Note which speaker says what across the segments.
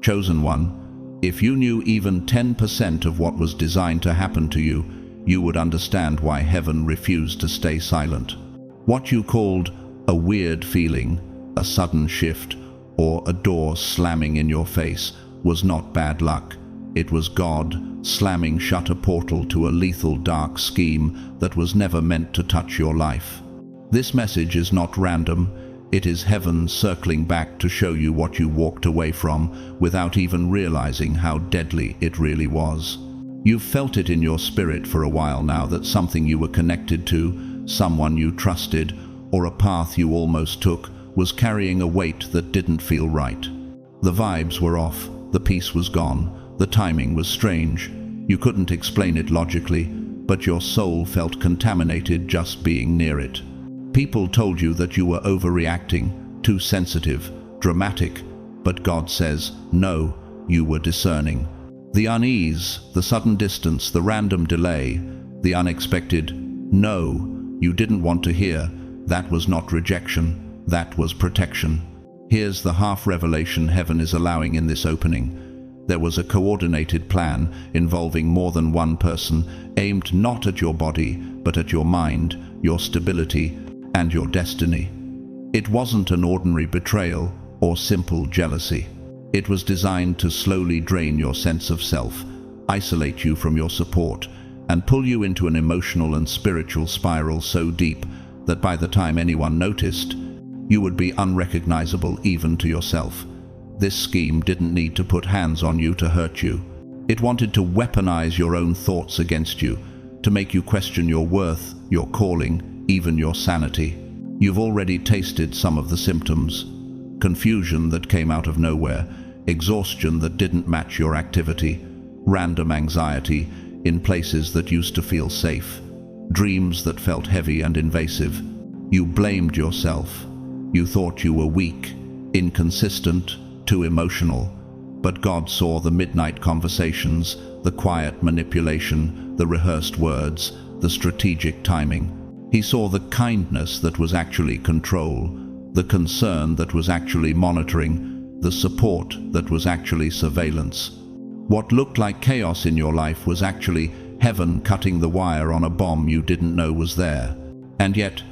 Speaker 1: Chosen one, if you knew even 10% of what was designed to happen to you, you would understand why heaven refused to stay silent. What you called a weird feeling, a sudden shift, or a door slamming in your face was not bad luck. It was God slamming shut a portal to a lethal dark scheme that was never meant to touch your life. This message is not random. It is heaven circling back to show you what you walked away from without even realizing how deadly it really was. You've felt it in your spirit for a while now that something you were connected to, someone you trusted, or a path you almost took was carrying a weight that didn't feel right. The vibes were off, the peace was gone, the timing was strange. You couldn't explain it logically, but your soul felt contaminated just being near it. People told you that you were overreacting, too sensitive, dramatic, but God says, no, you were discerning. The unease, the sudden distance, the random delay, the unexpected no you didn't want to hear, that was not rejection, that was protection. Here's the half revelation heaven is allowing in this opening. There was a coordinated plan involving more than one person, aimed not at your body, but at your mind, your stability, and your destiny. It wasn't an ordinary betrayal or simple jealousy. It was designed to slowly drain your sense of self, isolate you from your support, and pull you into an emotional and spiritual spiral so deep that by the time anyone noticed, you would be unrecognizable even to yourself. This scheme didn't need to put hands on you to hurt you. It wanted to weaponize your own thoughts against you, to make you question your worth, your calling, even your sanity. You've already tasted some of the symptoms. Confusion that came out of nowhere, exhaustion that didn't match your activity, random anxiety in places that used to feel safe, dreams that felt heavy and invasive. You blamed yourself. You thought you were weak, inconsistent, too emotional. But God saw the midnight conversations, the quiet manipulation, the rehearsed words, the strategic timing. He saw the kindness that was actually control, the concern that was actually monitoring, the support that was actually surveillance. What looked like chaos in your life was actually heaven cutting the wire on a bomb you didn't know was there. And yet,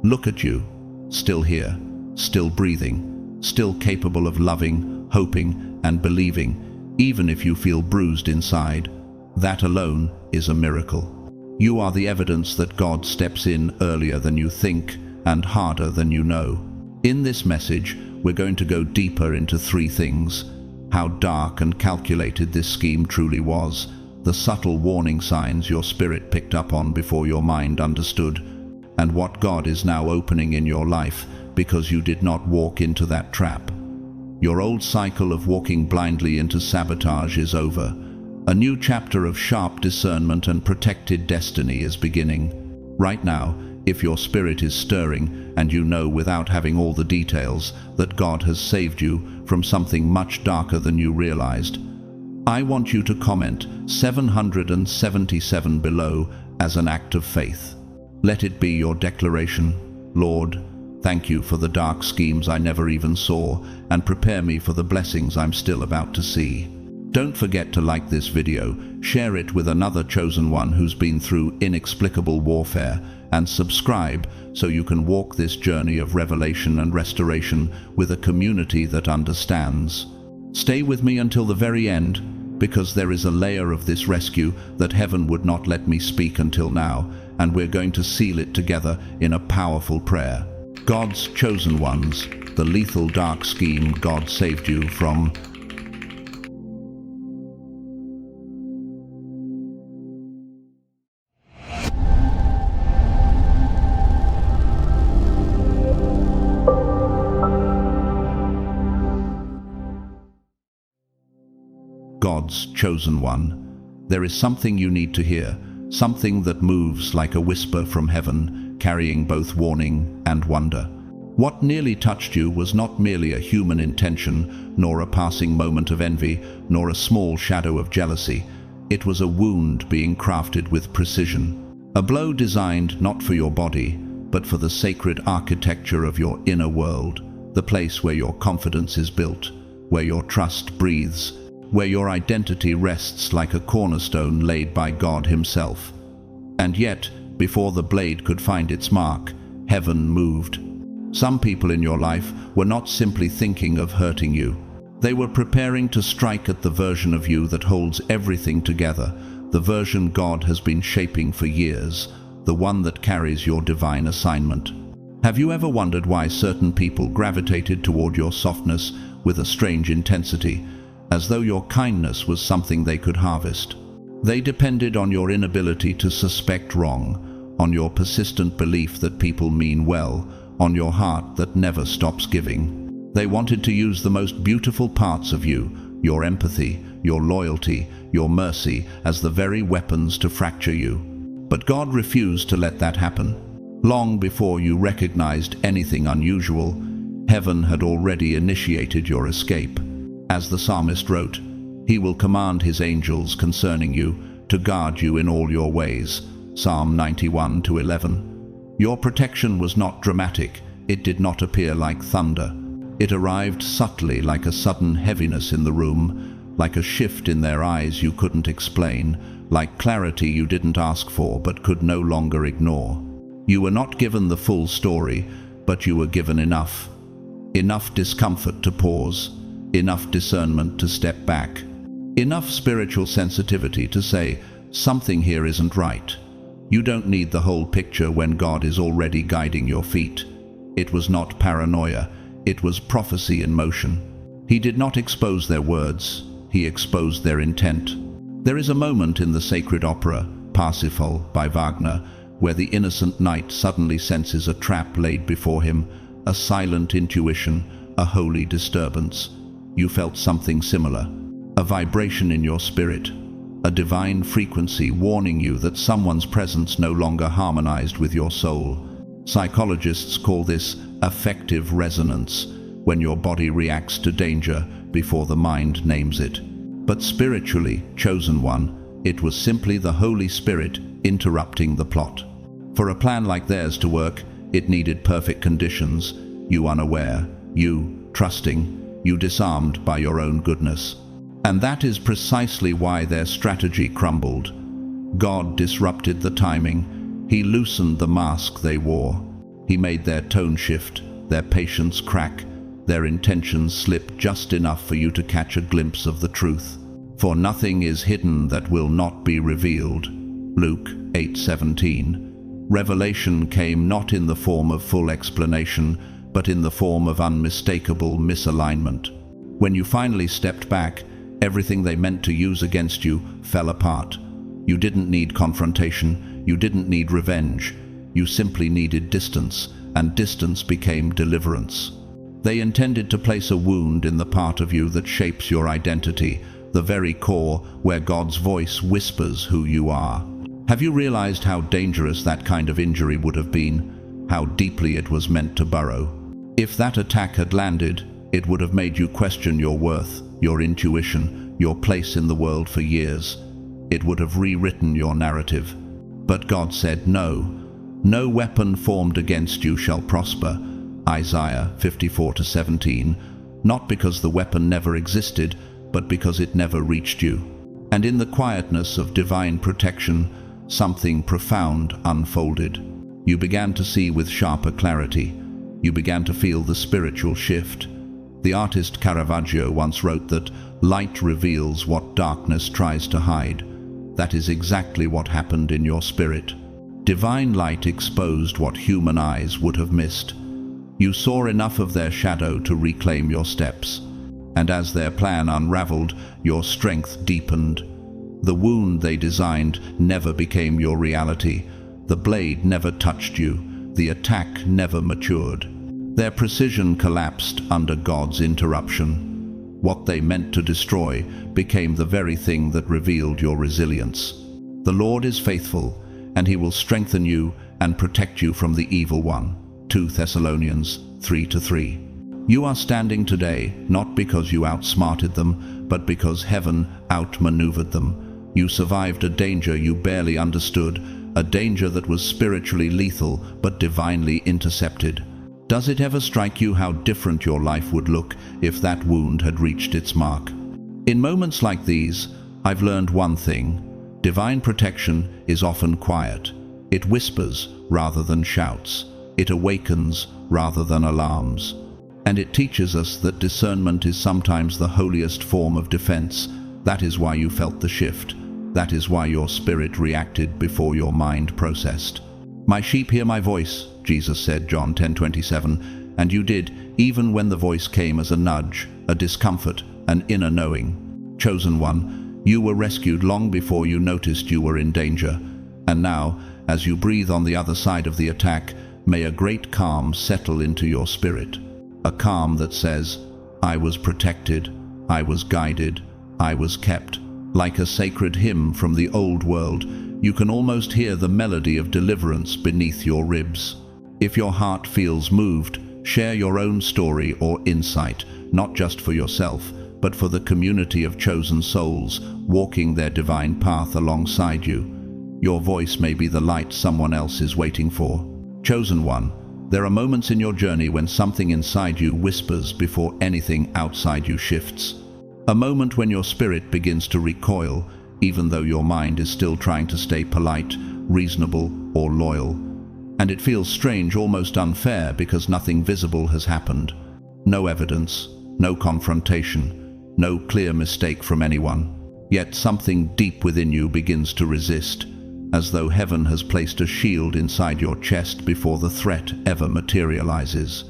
Speaker 1: look at you, still here, still breathing, still capable of loving, hoping, and believing, even if you feel bruised inside. That alone is a miracle. You are the evidence that God steps in earlier than you think and harder than you know. In this message, we're going to go deeper into three things: how dark and calculated this scheme truly was, the subtle warning signs your spirit picked up on before your mind understood, and what God is now opening in your life because you did not walk into that trap. Your old cycle of walking blindly into sabotage is over. A new chapter of sharp discernment and protected destiny is beginning. Right now, if your spirit is stirring and you know without having all the details that God has saved you from something much darker than you realized, I want you to comment 777 below as an act of faith. Let it be your declaration: Lord, thank you for the dark schemes I never even saw, and prepare me for the blessings I'm still about to see. Don't forget to like this video, share it with another chosen one who's been through inexplicable warfare, and subscribe so you can walk this journey of revelation and restoration with a community that understands. Stay with me until the very end, because there is a layer of this rescue that heaven would not let me speak until now, and we're going to seal it together in a powerful prayer. God's chosen ones, the lethal dark scheme God saved you from. God's chosen one. There is something you need to hear, something that moves like a whisper from heaven, carrying both warning and wonder. What nearly touched you was not merely a human intention, nor a passing moment of envy, nor a small shadow of jealousy. It was a wound being crafted with precision. A blow designed not for your body, but for the sacred architecture of your inner world, the place where your confidence is built, where your trust breathes, where your identity rests like a cornerstone laid by God Himself. And yet, before the blade could find its mark, heaven moved. Some people in your life were not simply thinking of hurting you. They were preparing to strike at the version of you that holds everything together, the version God has been shaping for years, the one that carries your divine assignment. Have you ever wondered why certain people gravitated toward your softness with a strange intensity, as though your kindness was something they could harvest? They depended on your inability to suspect wrong, on your persistent belief that people mean well, on your heart that never stops giving. They wanted to use the most beautiful parts of you, your empathy, your loyalty, your mercy, as the very weapons to fracture you. But God refused to let that happen. Long before you recognized anything unusual, heaven had already initiated your escape. As the psalmist wrote, He will command His angels concerning you to guard you in all your ways. Psalm 91:11. Your protection was not dramatic. It did not appear like thunder. It arrived subtly, like a sudden heaviness in the room, like a shift in their eyes you couldn't explain, like clarity you didn't ask for but could no longer ignore. You were not given the full story, but you were given enough. Enough discomfort to pause, enough discernment to step back, enough spiritual sensitivity to say, something here isn't right. You don't need the whole picture when God is already guiding your feet. It was not paranoia, it was prophecy in motion. He did not expose their words, He exposed their intent. There is a moment in the sacred opera, Parsifal by Wagner, where the innocent knight suddenly senses a trap laid before him, a silent intuition, a holy disturbance. You felt something similar, a vibration in your spirit, a divine frequency warning you that someone's presence no longer harmonized with your soul. Psychologists call this affective resonance, when your body reacts to danger before the mind names it. But spiritually, chosen one, it was simply the Holy Spirit interrupting the plot. For a plan like theirs to work, it needed perfect conditions, you unaware, you trusting, you disarmed by your own goodness. And that is precisely why their strategy crumbled. God disrupted the timing. He loosened the mask they wore. He made their tone shift, their patience crack, their intentions slip just enough for you to catch a glimpse of the truth. For nothing is hidden that will not be revealed. Luke 8:17. Revelation came not in the form of full explanation, but in the form of unmistakable misalignment. When you finally stepped back, everything they meant to use against you fell apart. You didn't need confrontation, you didn't need revenge. You simply needed distance, and distance became deliverance. They intended to place a wound in the part of you that shapes your identity, the very core where God's voice whispers who you are. Have you realized how dangerous that kind of injury would have been? How deeply it was meant to burrow? If that attack had landed, it would have made you question your worth, your intuition, your place in the world for years. It would have rewritten your narrative. But God said no. No weapon formed against you shall prosper. Isaiah 54:17. Not because the weapon never existed, but because it never reached you. And in the quietness of divine protection, something profound unfolded. You began to see with sharper clarity. You began to feel the spiritual shift. The artist Caravaggio once wrote that light reveals what darkness tries to hide. That is exactly what happened in your spirit. Divine light exposed what human eyes would have missed. You saw enough of their shadow to reclaim your steps. And as their plan unraveled, your strength deepened. The wound they designed never became your reality. The blade never touched you. The attack never matured. Their precision collapsed under God's interruption. What they meant to destroy became the very thing that revealed your resilience. The Lord is faithful, and He will strengthen you and protect you from the evil one. 2 Thessalonians 3:3. You are standing today not because you outsmarted them, but because heaven outmaneuvered them. You survived a danger you barely understood, a danger that was spiritually lethal but divinely intercepted. Does it ever strike you how different your life would look if that wound had reached its mark? In moments like these, I've learned one thing. Divine protection is often quiet. It whispers rather than shouts. It awakens rather than alarms. And it teaches us that discernment is sometimes the holiest form of defense. That is why you felt the shift. That is why your spirit reacted before your mind processed. "My sheep hear my voice," Jesus said, John 10:27, and you did, even when the voice came as a nudge, a discomfort, an inner knowing. Chosen one, you were rescued long before you noticed you were in danger. And now, as you breathe on the other side of the attack, may a great calm settle into your spirit. A calm that says, "I was protected, I was guided, I was kept." Like a sacred hymn from the old world, you can almost hear the melody of deliverance beneath your ribs. If your heart feels moved, share your own story or insight, not just for yourself, but for the community of chosen souls walking their divine path alongside you. Your voice may be the light someone else is waiting for. Chosen one, there are moments in your journey when something inside you whispers before anything outside you shifts. A moment when your spirit begins to recoil, even though your mind is still trying to stay polite, reasonable, or loyal. And it feels strange, almost unfair, because nothing visible has happened. No evidence, no confrontation, no clear mistake from anyone. Yet something deep within you begins to resist, as though heaven has placed a shield inside your chest before the threat ever materializes.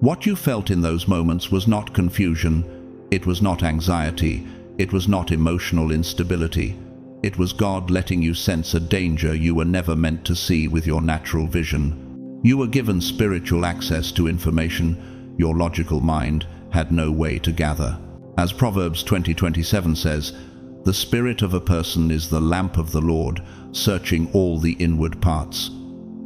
Speaker 1: What you felt in those moments was not confusion. It was not anxiety. It was not emotional instability. It was God letting you sense a danger you were never meant to see with your natural vision. You were given spiritual access to information your logical mind had no way to gather. As Proverbs 20:27 says, "The spirit of a person is the lamp of the Lord, searching all the inward parts."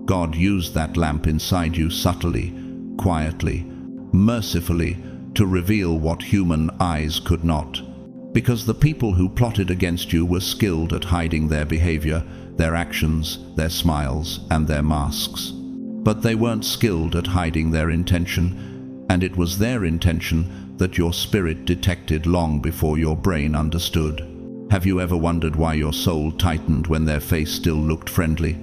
Speaker 1: God used that lamp inside you subtly, quietly, mercifully, to reveal what human eyes could not. Because the people who plotted against you were skilled at hiding their behavior, their actions, their smiles, and their masks. But they weren't skilled at hiding their intention, and it was their intention that your spirit detected long before your brain understood. Have you ever wondered why your soul tightened when their face still looked friendly?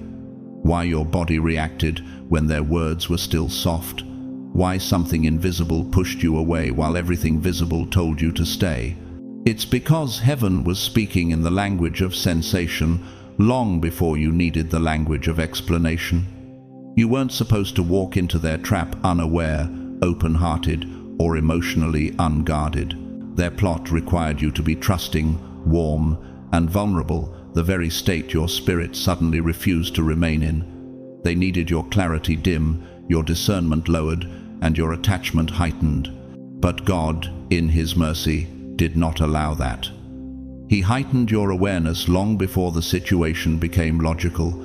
Speaker 1: Why your body reacted when their words were still soft? Why something invisible pushed you away while everything visible told you to stay? It's because heaven was speaking in the language of sensation long before you needed the language of explanation. You weren't supposed to walk into their trap unaware, open-hearted, or emotionally unguarded. Their plot required you to be trusting, warm, and vulnerable, the very state your spirit suddenly refused to remain in. They needed your clarity dim, your discernment lowered, and your attachment heightened. But God, in His mercy, did not allow that. He heightened your awareness long before the situation became logical.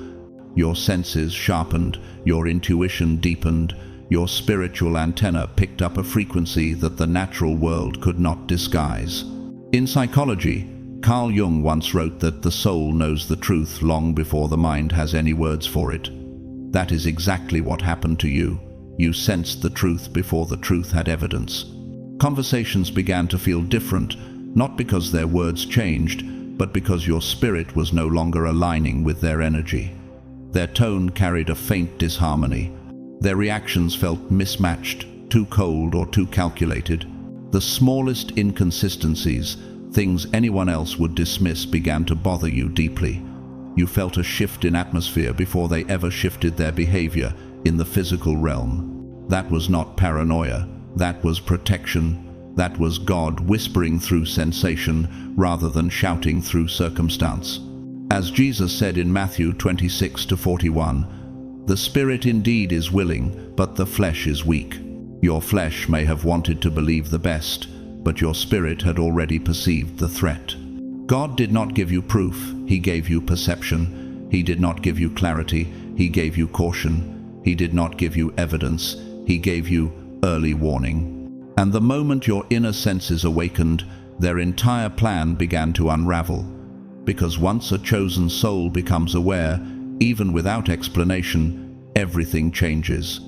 Speaker 1: Your senses sharpened, your intuition deepened, your spiritual antenna picked up a frequency that the natural world could not disguise. In psychology, Carl Jung once wrote that the soul knows the truth long before the mind has any words for it. That is exactly what happened to you. You sensed the truth before the truth had evidence. Conversations began to feel different, not because their words changed, but because your spirit was no longer aligning with their energy. Their tone carried a faint disharmony. Their reactions felt mismatched, too cold or too calculated. The smallest inconsistencies, things anyone else would dismiss, began to bother you deeply. You felt a shift in atmosphere before they ever shifted their behavior in the physical realm. That was not paranoia. That was protection. That was God whispering through sensation rather than shouting through circumstance. As Jesus said in Matthew 26:41, "The spirit indeed is willing, but the flesh is weak." Your flesh may have wanted to believe the best, but your spirit had already perceived the threat. God did not give you proof, He gave you perception. He did not give you clarity, He gave you caution. He did not give you evidence, He gave you early warning. And the moment your inner senses awakened, their entire plan began to unravel. Because once a chosen soul becomes aware, even without explanation, everything changes.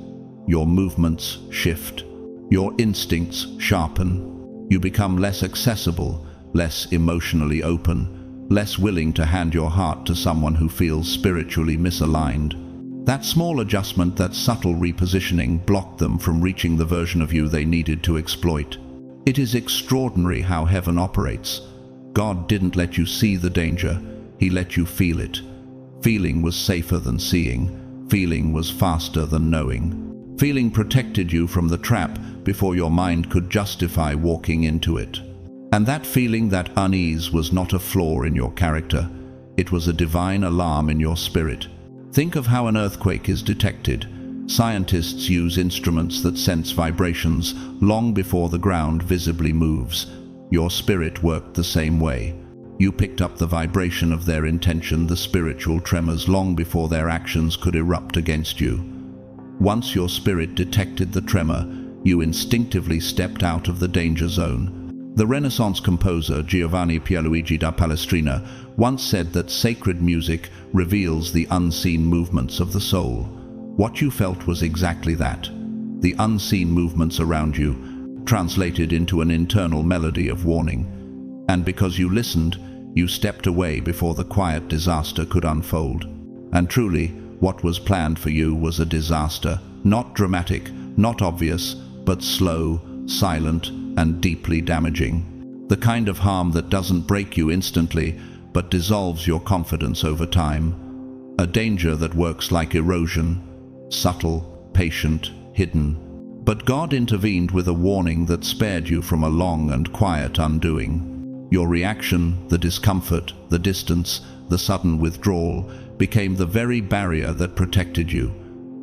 Speaker 1: Your movements shift. Your instincts sharpen. You become less accessible, less emotionally open, less willing to hand your heart to someone who feels spiritually misaligned. That small adjustment, that subtle repositioning, blocked them from reaching the version of you they needed to exploit. It is extraordinary how heaven operates. God didn't let you see the danger, He let you feel it. Feeling was safer than seeing. Feeling was faster than knowing. Feeling protected you from the trap before your mind could justify walking into it. And that feeling, that unease, was not a flaw in your character. It was a divine alarm in your spirit. Think of how an earthquake is detected. Scientists use instruments that sense vibrations long before the ground visibly moves. Your spirit worked the same way. You picked up the vibration of their intention, the spiritual tremors, long before their actions could erupt against you. Once your spirit detected the tremor, you instinctively stepped out of the danger zone. The Renaissance composer Giovanni Pierluigi da Palestrina once said that sacred music reveals the unseen movements of the soul. What you felt was exactly that. The unseen movements around you translated into an internal melody of warning. And because you listened, you stepped away before the quiet disaster could unfold. And truly, what was planned for you was a disaster, not dramatic, not obvious, but slow, silent, and deeply damaging. The kind of harm that doesn't break you instantly, but dissolves your confidence over time. A danger that works like erosion, subtle, patient, hidden. But God intervened with a warning that spared you from a long and quiet undoing. Your reaction, the discomfort, the distance, the sudden withdrawal, became the very barrier that protected you.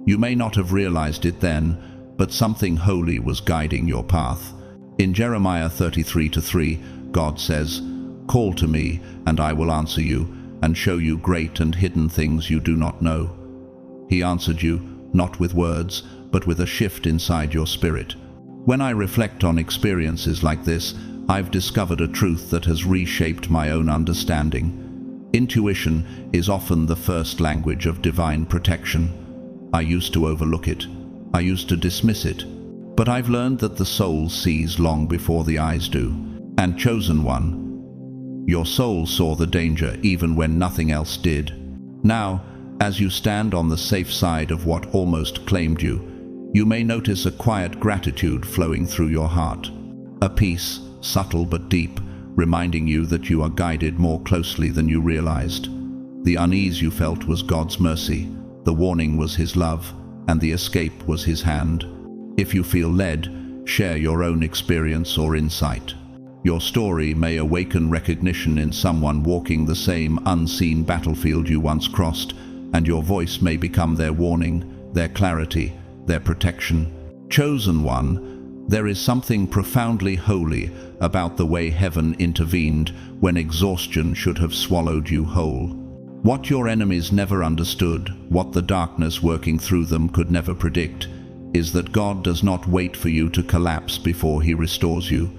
Speaker 1: You may not have realized it then, but something holy was guiding your path. In Jeremiah 33:3, God says, "Call to me, and I will answer you, and show you great and hidden things you do not know." He answered you, not with words, but with a shift inside your spirit. When I reflect on experiences like this, I've discovered a truth that has reshaped my own understanding. Intuition is often the first language of divine protection. I used to overlook it. I used to dismiss it. But I've learned that the soul sees long before the eyes do. And chosen one, your soul saw the danger even when nothing else did. Now, as you stand on the safe side of what almost claimed you, you may notice a quiet gratitude flowing through your heart. A peace, subtle but deep, reminding you that you are guided more closely than you realized. The unease you felt was God's mercy, the warning was His love, and the escape was His hand. If you feel led, share your own experience or insight. Your story may awaken recognition in someone walking the same unseen battlefield you once crossed, and your voice may become their warning, their clarity, their protection. Chosen one, there is something profoundly holy about the way heaven intervened when exhaustion should have swallowed you whole. What your enemies never understood, what the darkness working through them could never predict, is that God does not wait for you to collapse before He restores you.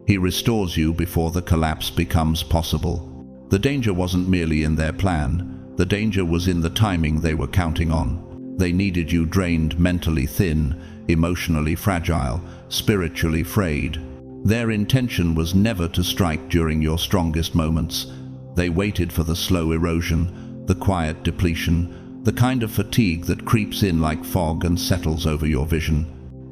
Speaker 1: He restores you before the collapse becomes possible. The danger wasn't merely in their plan. The danger was in the timing they were counting on. They needed you drained, mentally thin, emotionally fragile, spiritually frayed. Their intention was never to strike during your strongest moments. They waited for the slow erosion, the quiet depletion, the kind of fatigue that creeps in like fog and settles over your vision.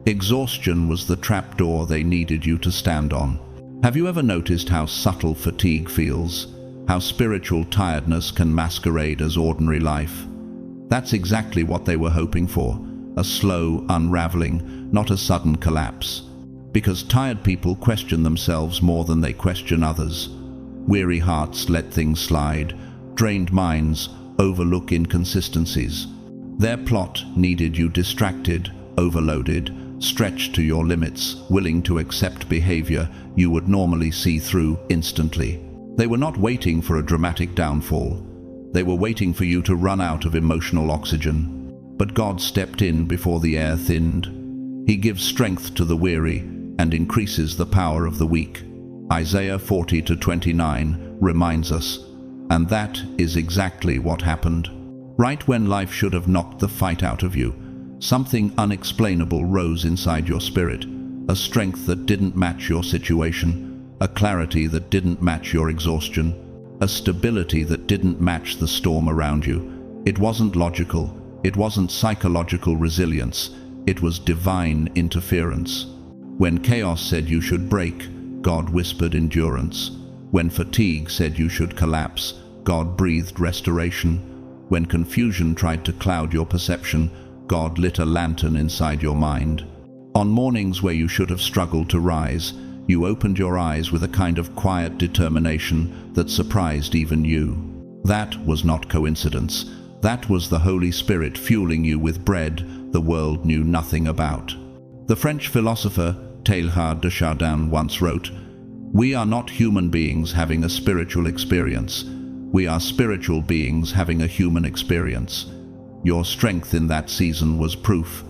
Speaker 1: Exhaustion was the trapdoor they needed you to stand on. Have you ever noticed how subtle fatigue feels? How spiritual tiredness can masquerade as ordinary life? That's exactly what they were hoping for. A slow unraveling, not a sudden collapse. Because tired people question themselves more than they question others. Weary hearts let things slide. Drained minds overlook inconsistencies. Their plot needed you distracted, overloaded, stretched to your limits, willing to accept behavior you would normally see through instantly. They were not waiting for a dramatic downfall. They were waiting for you to run out of emotional oxygen. But God stepped in before the air thinned. He gives strength to the weary and increases the power of the weak. Isaiah 40:29 reminds us, and that is exactly what happened. Right when life should have knocked the fight out of you, Something unexplainable rose inside your spirit, a strength that didn't match your situation, a clarity that didn't match your exhaustion, a stability that didn't match the storm around you. It wasn't logical, it wasn't psychological resilience, it was divine interference. When chaos said you should break, God whispered endurance. When fatigue said you should collapse, God breathed restoration. When confusion tried to cloud your perception, God lit a lantern inside your mind. On mornings where you should have struggled to rise, you opened your eyes with a kind of quiet determination that surprised even you. That was not coincidence. That was the Holy Spirit fueling you with bread the world knew nothing about. The French philosopher Teilhard de Chardin once wrote, "We are not human beings having a spiritual experience. We are spiritual beings having a human experience." Your strength in that season was proof.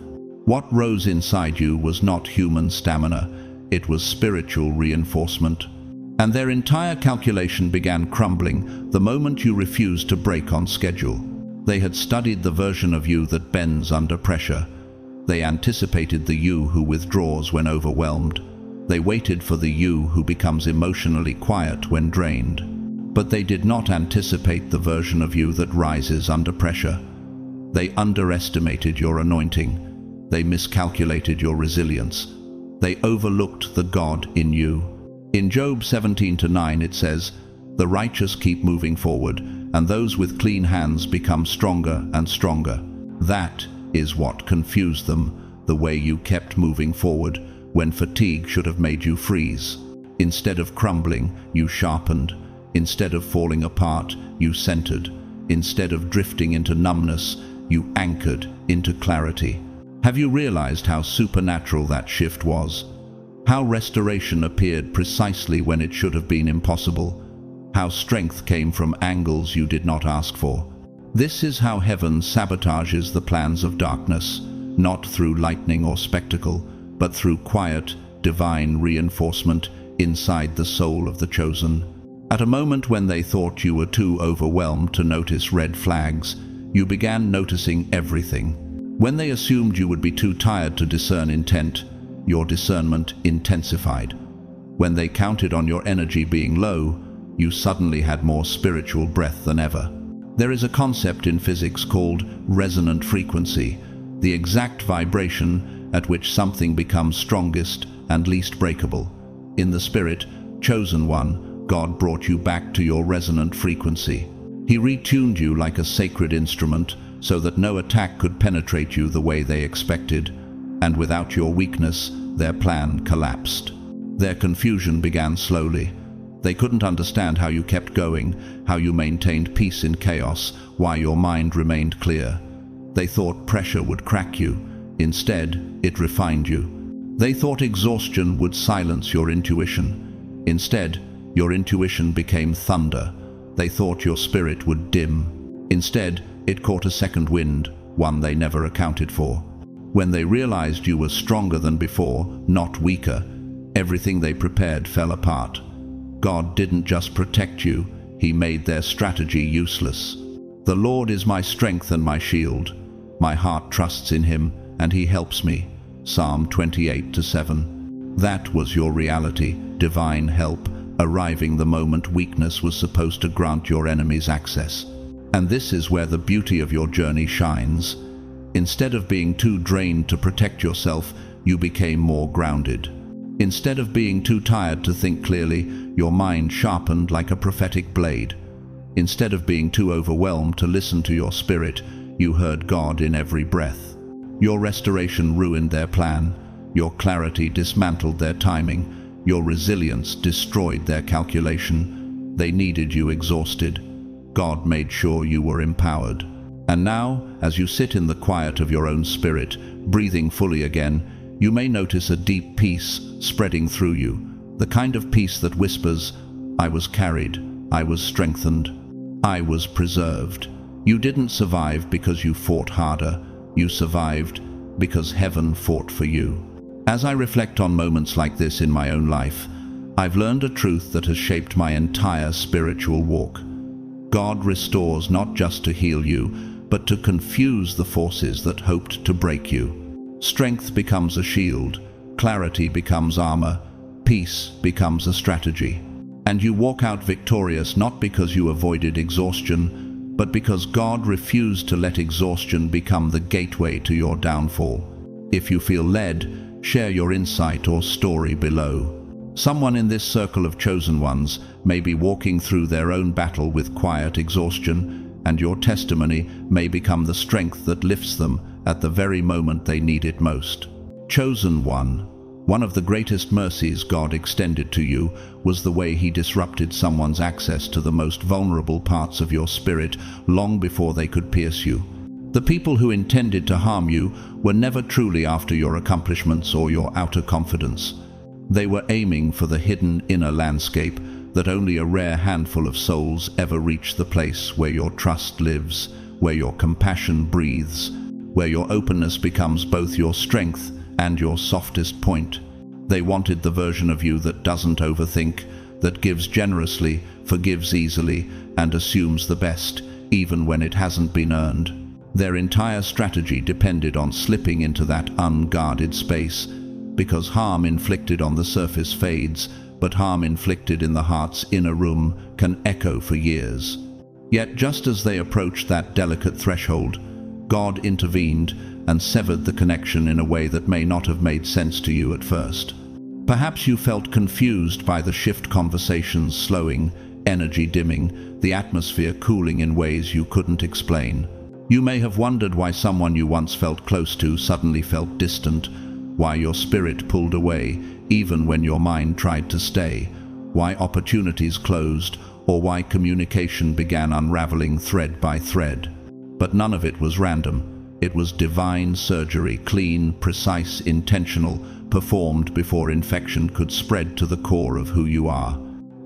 Speaker 1: What rose inside you was not human stamina, it was spiritual reinforcement. And their entire calculation began crumbling the moment you refused to break on schedule. They had studied the version of you that bends under pressure. They anticipated the you who withdraws when overwhelmed. They waited for the you who becomes emotionally quiet when drained. But they did not anticipate the version of you that rises under pressure. They underestimated your anointing. They miscalculated your resilience. They overlooked the God in you. In Job 17:9 it says, "The righteous keep moving forward, and those with clean hands become stronger and stronger." That is what confused them, the way you kept moving forward when fatigue should have made you freeze. Instead of crumbling, you sharpened. Instead of falling apart, you centered. Instead of drifting into numbness, you anchored into clarity. Have you realized how supernatural that shift was? How restoration appeared precisely when it should have been impossible? How strength came from angles you did not ask for? This is how heaven sabotages the plans of darkness, not through lightning or spectacle, but through quiet, divine reinforcement inside the soul of the chosen. At a moment when they thought you were too overwhelmed to notice red flags, you began noticing everything. When they assumed you would be too tired to discern intent, your discernment intensified. When they counted on your energy being low, you suddenly had more spiritual breath than ever. There is a concept in physics called resonant frequency, the exact vibration at which something becomes strongest and least breakable. In the spirit, chosen one, God brought you back to your resonant frequency. He retuned you like a sacred instrument so that no attack could penetrate you the way they expected, and without your weakness, their plan collapsed. Their confusion began slowly. They couldn't understand how you kept going, how you maintained peace in chaos, why your mind remained clear. They thought pressure would crack you. Instead, it refined you. They thought exhaustion would silence your intuition. Instead, your intuition became thunder. They thought your spirit would dim. Instead, it caught a second wind, one they never accounted for. When they realized you were stronger than before, not weaker, everything they prepared fell apart. God didn't just protect you, He made their strategy useless. "The Lord is my strength and my shield. My heart trusts in Him, and He helps me." Psalm 28:7. That was your reality, divine help, arriving the moment weakness was supposed to grant your enemies access. And this is where the beauty of your journey shines. Instead of being too drained to protect yourself, you became more grounded. Instead of being too tired to think clearly, your mind sharpened like a prophetic blade. Instead of being too overwhelmed to listen to your spirit, you heard God in every breath. Your restoration ruined their plan. Your clarity dismantled their timing. Your resilience destroyed their calculation. They needed you exhausted. God made sure you were empowered. And now, as you sit in the quiet of your own spirit, breathing fully again, you may notice a deep peace spreading through you, the kind of peace that whispers, "I was carried, I was strengthened, I was preserved." You didn't survive because you fought harder. You survived because heaven fought for you. As I reflect on moments like this in my own life, I've learned a truth that has shaped my entire spiritual walk. God restores not just to heal you, but to confuse the forces that hoped to break you. Strength becomes a shield, clarity becomes armor, peace becomes a strategy. And you walk out victorious not because you avoided exhaustion, but because God refused to let exhaustion become the gateway to your downfall. If you feel led, share your insight or story below. Someone in this circle of chosen ones may be walking through their own battle with quiet exhaustion, and your testimony may become the strength that lifts them at the very moment they need it most. Chosen one of the greatest mercies God extended to you was the way He disrupted someone's access to the most vulnerable parts of your spirit long before they could pierce you. The people who intended to harm you were never truly after your accomplishments or your outer confidence. They were aiming for the hidden inner landscape that only a rare handful of souls ever reach, the place where your trust lives, where your compassion breathes, where your openness becomes both your strength and your softest point. They wanted the version of you that doesn't overthink, that gives generously, forgives easily, and assumes the best, even when it hasn't been earned. Their entire strategy depended on slipping into that unguarded space, because harm inflicted on the surface fades, but harm inflicted in the heart's inner room can echo for years. Yet just as they approached that delicate threshold, God intervened and severed the connection in a way that may not have made sense to you at first. Perhaps you felt confused by the shift, conversations slowing, energy dimming, the atmosphere cooling in ways you couldn't explain. You may have wondered why someone you once felt close to suddenly felt distant, why your spirit pulled away even when your mind tried to stay, why opportunities closed, or why communication began unraveling thread by thread. But none of it was random. It was divine surgery, clean, precise, intentional, performed before infection could spread to the core of who you are.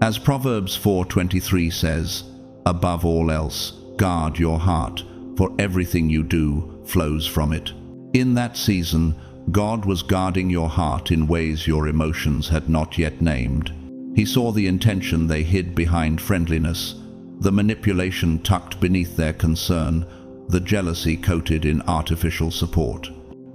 Speaker 1: As Proverbs 4:23 says, "Above all else, guard your heart, for everything you do flows from it." In that season, God was guarding your heart in ways your emotions had not yet named. He saw the intention they hid behind friendliness, the manipulation tucked beneath their concern, the jealousy coated in artificial support.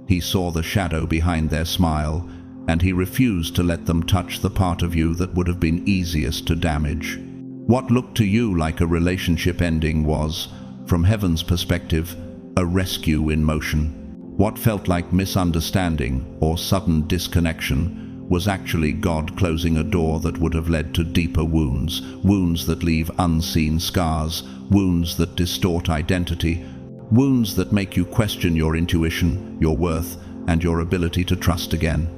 Speaker 1: He saw the shadow behind their smile, and He refused to let them touch the part of you that would have been easiest to damage. What looked to you like a relationship ending was, from heaven's perspective, a rescue in motion. What felt like misunderstanding or sudden disconnection was actually God closing a door that would have led to deeper wounds, wounds that leave unseen scars, wounds that distort identity, wounds that make you question your intuition, your worth, and your ability to trust again.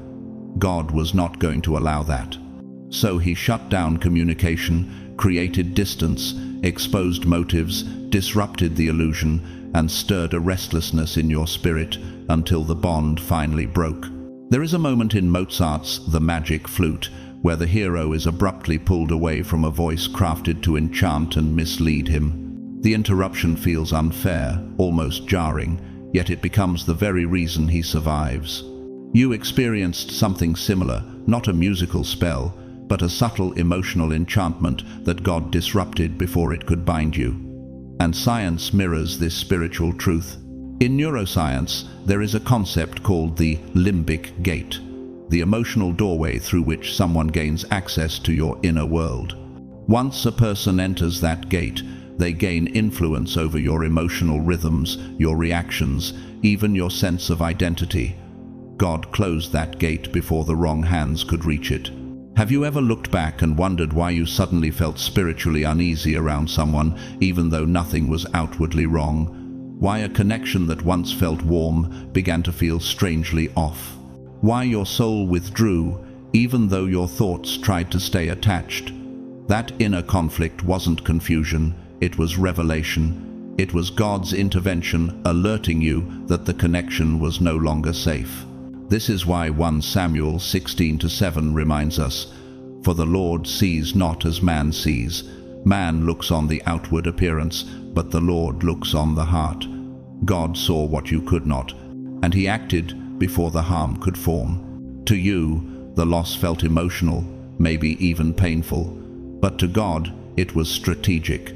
Speaker 1: God was not going to allow that. So He shut down communication, created distance, exposed motives, disrupted the illusion, and stirred a restlessness in your spirit until the bond finally broke. There is a moment in Mozart's The Magic Flute where the hero is abruptly pulled away from a voice crafted to enchant and mislead him. The interruption feels unfair, almost jarring, yet it becomes the very reason he survives. You experienced something similar, not a musical spell, but a subtle emotional enchantment that God disrupted before it could bind you. And science mirrors this spiritual truth. In neuroscience, there is a concept called the limbic gate, the emotional doorway through which someone gains access to your inner world. Once a person enters that gate, they gain influence over your emotional rhythms, your reactions, even your sense of identity. God closed that gate before the wrong hands could reach it. Have you ever looked back and wondered why you suddenly felt spiritually uneasy around someone, even though nothing was outwardly wrong? Why a connection that once felt warm began to feel strangely off? Why your soul withdrew, even though your thoughts tried to stay attached? That inner conflict wasn't confusion, it was revelation. It was God's intervention alerting you that the connection was no longer safe. This is why 1 Samuel 16:7 reminds us, "For the Lord sees not as man sees. Man looks on the outward appearance, but the Lord looks on the heart." God saw what you could not, and He acted before the harm could form. To you, the loss felt emotional, maybe even painful, but to God, it was strategic.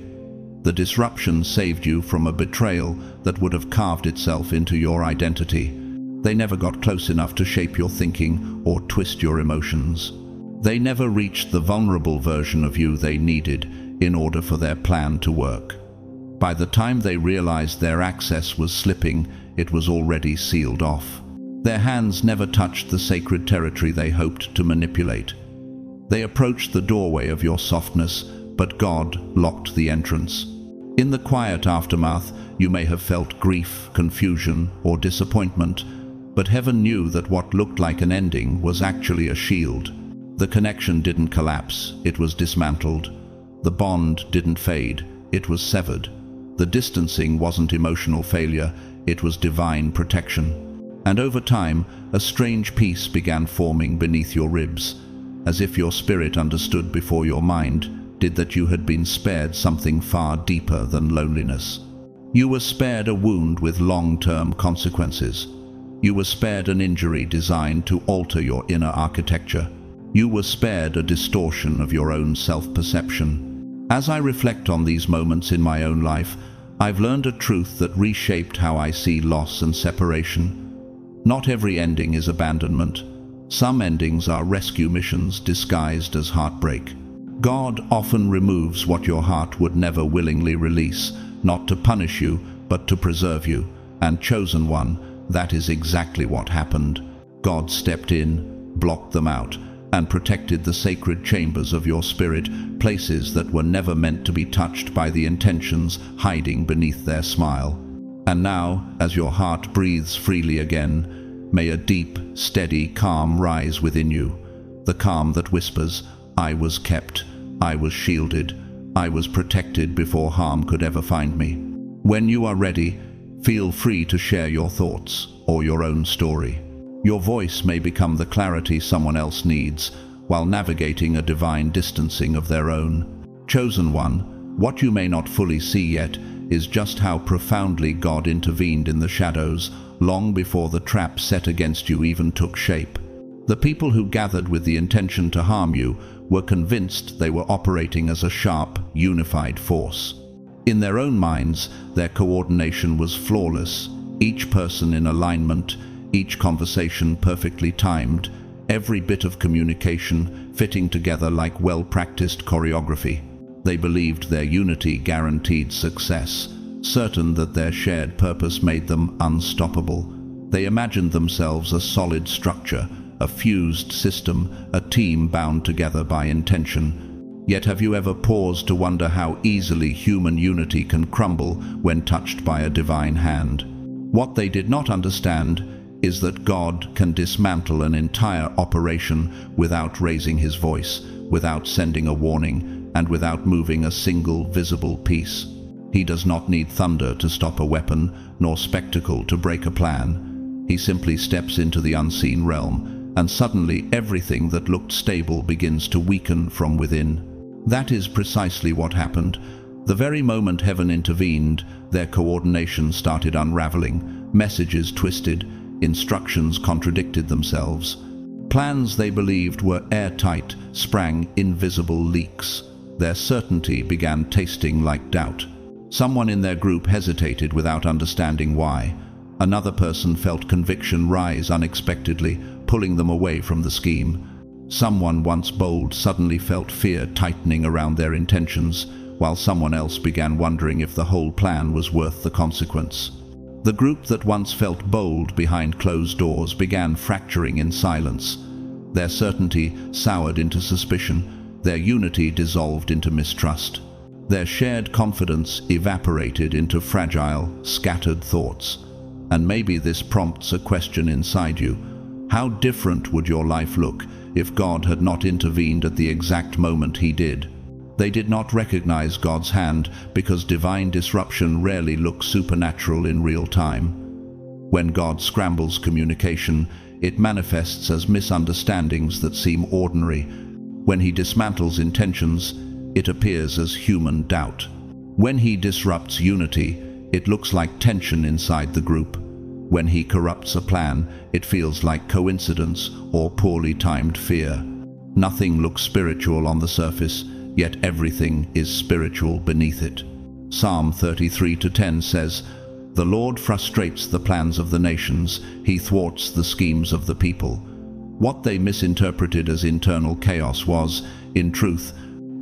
Speaker 1: The disruption saved you from a betrayal that would have carved itself into your identity. They never got close enough to shape your thinking or twist your emotions. They never reached the vulnerable version of you they needed in order for their plan to work. By the time they realized their access was slipping, it was already sealed off. Their hands never touched the sacred territory they hoped to manipulate. They approached the doorway of your softness, but God locked the entrance. In the quiet aftermath, you may have felt grief, confusion, or disappointment, but heaven knew that what looked like an ending was actually a shield. The connection didn't collapse, it was dismantled. The bond didn't fade, it was severed. The distancing wasn't emotional failure, it was divine protection. And over time, a strange peace began forming beneath your ribs, as if your spirit understood before your mind did that you had been spared something far deeper than loneliness. You were spared a wound with long-term consequences. You were spared an injury designed to alter your inner architecture. You were spared a distortion of your own self-perception. As I reflect on these moments in my own life, I've learned a truth that reshaped how I see loss and separation. Not every ending is abandonment. Some endings are rescue missions disguised as heartbreak. God often removes what your heart would never willingly release, not to punish you, but to preserve you. And chosen one, that is exactly what happened. God stepped in, blocked them out, and protected the sacred chambers of your spirit, places that were never meant to be touched by the intentions hiding beneath their smile. And now, as your heart breathes freely again, may a deep, steady calm rise within you, the calm that whispers, "I was kept, I was shielded, I was protected before harm could ever find me." When you are ready, feel free to share your thoughts or your own story. Your voice may become the clarity someone else needs, while navigating a divine distancing of their own. Chosen one, what you may not fully see yet is just how profoundly God intervened in the shadows, long before the trap set against you even took shape. The people who gathered with the intention to harm you were convinced they were operating as a sharp, unified force. In their own minds, their coordination was flawless, each person in alignment, each conversation perfectly timed, every bit of communication fitting together like well-practiced choreography. They believed their unity guaranteed success, certain that their shared purpose made them unstoppable. They imagined themselves a solid structure, a fused system, a team bound together by intention. Yet have you ever paused to wonder how easily human unity can crumble when touched by a divine hand? What they did not understand is that God can dismantle an entire operation without raising his voice, without sending a warning, and without moving a single visible piece. He does not need thunder to stop a weapon, nor spectacle to break a plan. He simply steps into the unseen realm, and suddenly everything that looked stable begins to weaken from within. That is precisely what happened. The very moment heaven intervened, their coordination started unraveling, messages twisted, instructions contradicted themselves. Plans they believed were airtight sprang invisible leaks. Their certainty began tasting like doubt. Someone in their group hesitated without understanding why. Another person felt conviction rise unexpectedly, pulling them away from the scheme. Someone once bold suddenly felt fear tightening around their intentions, while someone else began wondering if the whole plan was worth the consequence. The group that once felt bold behind closed doors began fracturing in silence. Their certainty soured into suspicion, their unity dissolved into mistrust. Their shared confidence evaporated into fragile, scattered thoughts. And maybe this prompts a question inside you. How different would your life look if God had not intervened at the exact moment he did? They did not recognize God's hand because divine disruption rarely looks supernatural in real time. When God scrambles communication, it manifests as misunderstandings that seem ordinary. When he dismantles intentions, it appears as human doubt. When he disrupts unity, it looks like tension inside the group. When he corrupts a plan, it feels like coincidence or poorly timed fear. Nothing looks spiritual on the surface, yet everything is spiritual beneath it. Psalm 33:10 says, "The Lord frustrates the plans of the nations, he thwarts the schemes of the people." What they misinterpreted as internal chaos was, in truth,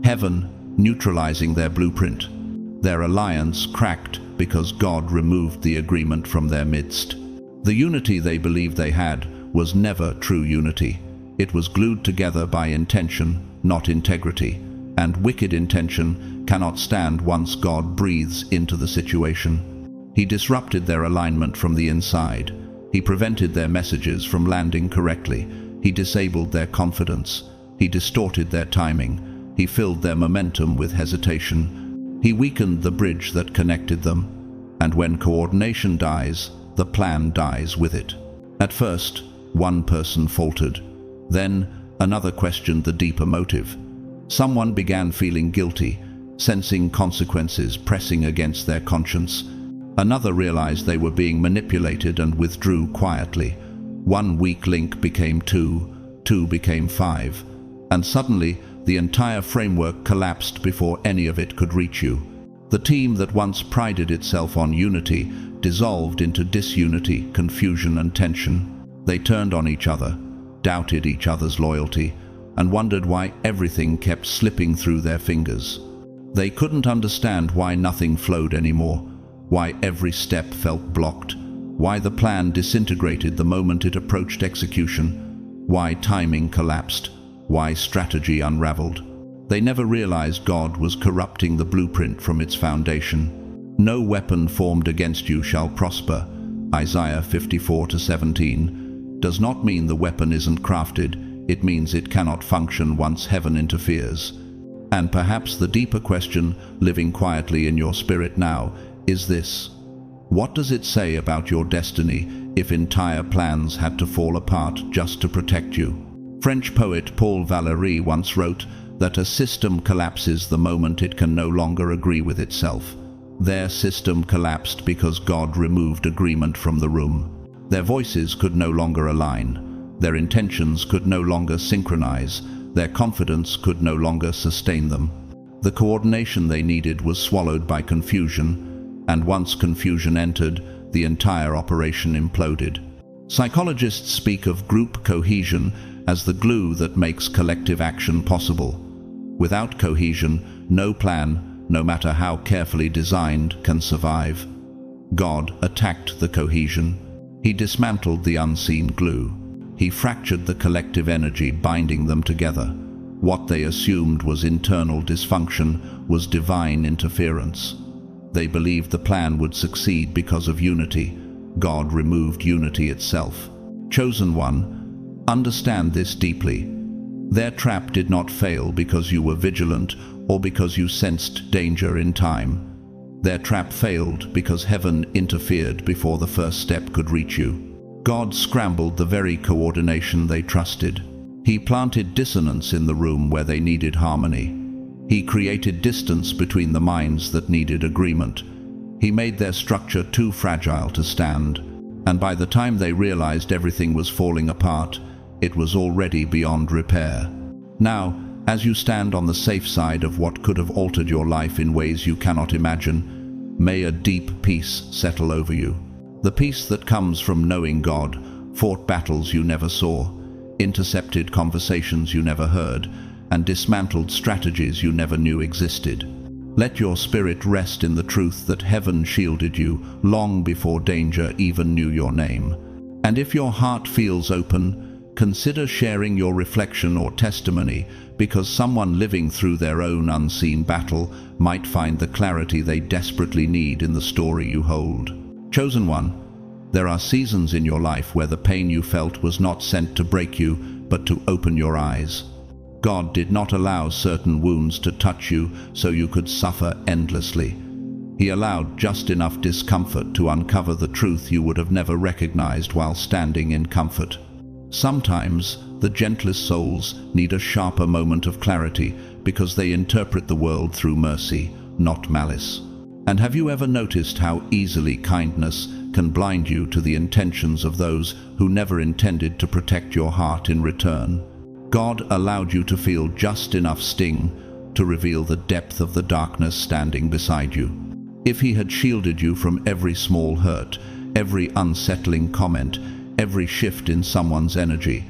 Speaker 1: heaven neutralizing their blueprint. Their alliance cracked because God removed the agreement from their midst. The unity they believed they had was never true unity. It was glued together by intention, not integrity, and wicked intention cannot stand once God breathes into the situation. He disrupted their alignment from the inside. He prevented their messages from landing correctly. He disabled their confidence. He distorted their timing. He filled their momentum with hesitation. He weakened the bridge that connected them. And when coordination dies, the plan dies with it. At first, one person faltered. Then, another questioned the deeper motive. Someone began feeling guilty, sensing consequences pressing against their conscience. Another realized they were being manipulated and withdrew quietly. One weak link became two, two became five, and suddenly the entire framework collapsed before any of it could reach you. The team that once prided itself on unity dissolved into disunity, confusion, and tension. They turned on each other, doubted each other's loyalty, and wondered why everything kept slipping through their fingers. They couldn't understand why nothing flowed anymore, why every step felt blocked, why the plan disintegrated the moment it approached execution, why timing collapsed, why strategy unraveled. They never realized God was corrupting the blueprint from its foundation. "No weapon formed against you shall prosper," Isaiah 54:17, does not mean the weapon isn't crafted. It means it cannot function once heaven interferes. And perhaps the deeper question living quietly in your spirit now is this: what does it say about your destiny if entire plans had to fall apart just to protect you? French poet Paul Valéry once wrote that a system collapses the moment it can no longer agree with itself. Their system collapsed because God removed agreement from the room. Their voices could no longer align. Their intentions could no longer synchronize. Their confidence could no longer sustain them. The coordination they needed was swallowed by confusion, and once confusion entered, the entire operation imploded. Psychologists speak of group cohesion as the glue that makes collective action possible. Without cohesion, no plan, no matter how carefully designed, can survive. God attacked the cohesion. He dismantled the unseen glue. He fractured the collective energy binding them together. What they assumed was internal dysfunction was divine interference. They believed the plan would succeed because of unity. God removed unity itself. Chosen one, understand this deeply. Their trap did not fail because you were vigilant or because you sensed danger in time. Their trap failed because heaven interfered before the first step could reach you. God scrambled the very coordination they trusted. He planted dissonance in the room where they needed harmony. He created distance between the minds that needed agreement. He made their structure too fragile to stand, and by the time they realized everything was falling apart, it was already beyond repair. Now, as you stand on the safe side of what could have altered your life in ways you cannot imagine, may a deep peace settle over you. The peace that comes from knowing God fought battles you never saw, intercepted conversations you never heard, and dismantled strategies you never knew existed. Let your spirit rest in the truth that heaven shielded you long before danger even knew your name. And if your heart feels open, consider sharing your reflection or testimony, because someone living through their own unseen battle might find the clarity they desperately need in the story you hold. Chosen one, there are seasons in your life where the pain you felt was not sent to break you, but to open your eyes. God did not allow certain wounds to touch you so you could suffer endlessly. He allowed just enough discomfort to uncover the truth you would have never recognized while standing in comfort. Sometimes, the gentlest souls need a sharper moment of clarity because they interpret the world through mercy, not malice. And have you ever noticed how easily kindness can blind you to the intentions of those who never intended to protect your heart in return? God allowed you to feel just enough sting to reveal the depth of the darkness standing beside you. If he had shielded you from every small hurt, every unsettling comment, every shift in someone's energy,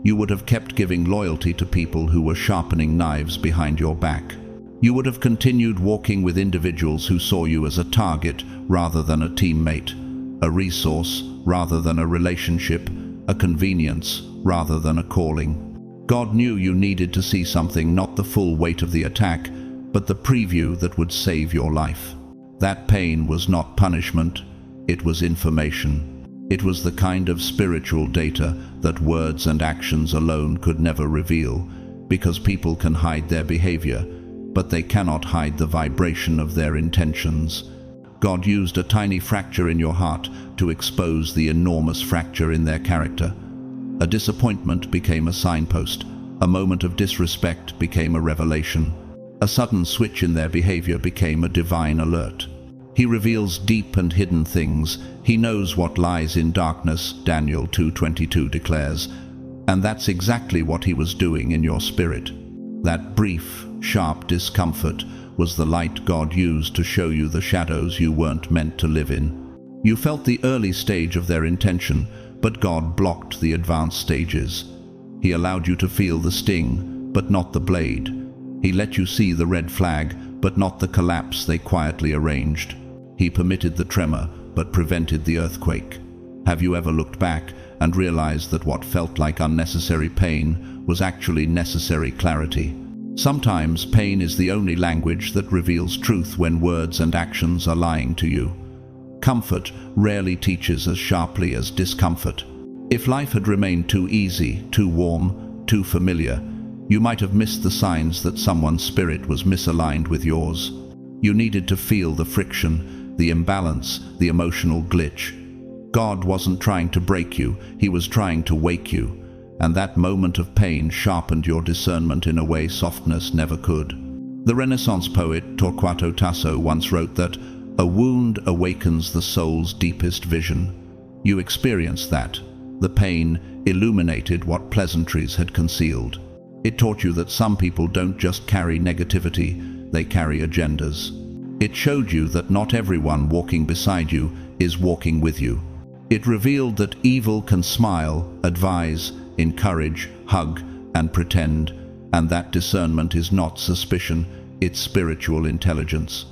Speaker 1: you would have kept giving loyalty to people who were sharpening knives behind your back. You would have continued walking with individuals who saw you as a target rather than a teammate, a resource rather than a relationship, a convenience rather than a calling. God knew you needed to see something, not the full weight of the attack, but the preview that would save your life. That pain was not punishment, it was information. It was the kind of spiritual data that words and actions alone could never reveal, because people can hide their behavior, but they cannot hide the vibration of their intentions. God used a tiny fracture in your heart to expose the enormous fracture in their character. A disappointment became a signpost. A moment of disrespect became a revelation. A sudden switch in their behavior became a divine alert. He reveals deep and hidden things. He knows what lies in darkness, Daniel 2:22 declares. And that's exactly what he was doing in your spirit. That brief, sharp discomfort was the light God used to show you the shadows you weren't meant to live in. You felt the early stage of their intention, but God blocked the advanced stages. He allowed you to feel the sting, but not the blade. He let you see the red flag, but not the collapse they quietly arranged. He permitted the tremor, but prevented the earthquake. Have you ever looked back and realized that what felt like unnecessary pain was actually necessary clarity? Sometimes pain is the only language that reveals truth when words and actions are lying to you. Comfort rarely teaches as sharply as discomfort. If life had remained too easy, too warm, too familiar, you might have missed the signs that someone's spirit was misaligned with yours. You needed to feel the friction, the imbalance, the emotional glitch. God wasn't trying to break you, he was trying to wake you. And that moment of pain sharpened your discernment in a way softness never could. The Renaissance poet Torquato Tasso once wrote that a wound awakens the soul's deepest vision. You experienced that. The pain illuminated what pleasantries had concealed. It taught you that some people don't just carry negativity, they carry agendas. It showed you that not everyone walking beside you is walking with you. It revealed that evil can smile, advise, encourage, hug, and pretend, and that discernment is not suspicion, it's spiritual intelligence.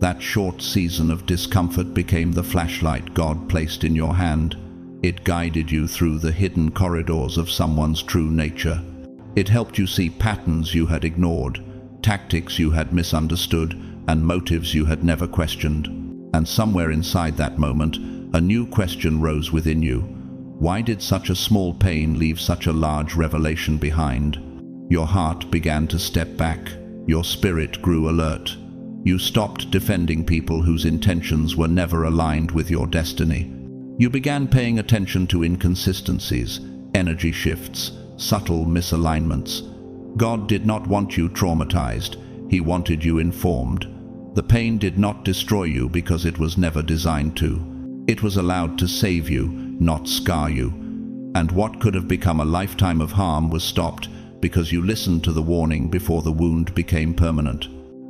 Speaker 1: That short season of discomfort became the flashlight God placed in your hand. It guided you through the hidden corridors of someone's true nature. It helped you see patterns you had ignored, tactics you had misunderstood, and motives you had never questioned. And somewhere inside that moment, a new question rose within you. Why did such a small pain leave such a large revelation behind? Your heart began to step back. Your spirit grew alert. You stopped defending people whose intentions were never aligned with your destiny. You began paying attention to inconsistencies, energy shifts, subtle misalignments. God did not want you traumatized. He wanted you informed. The pain did not destroy you because it was never designed to. It was allowed to save you, not scar you. And what could have become a lifetime of harm was stopped because you listened to the warning before the wound became permanent.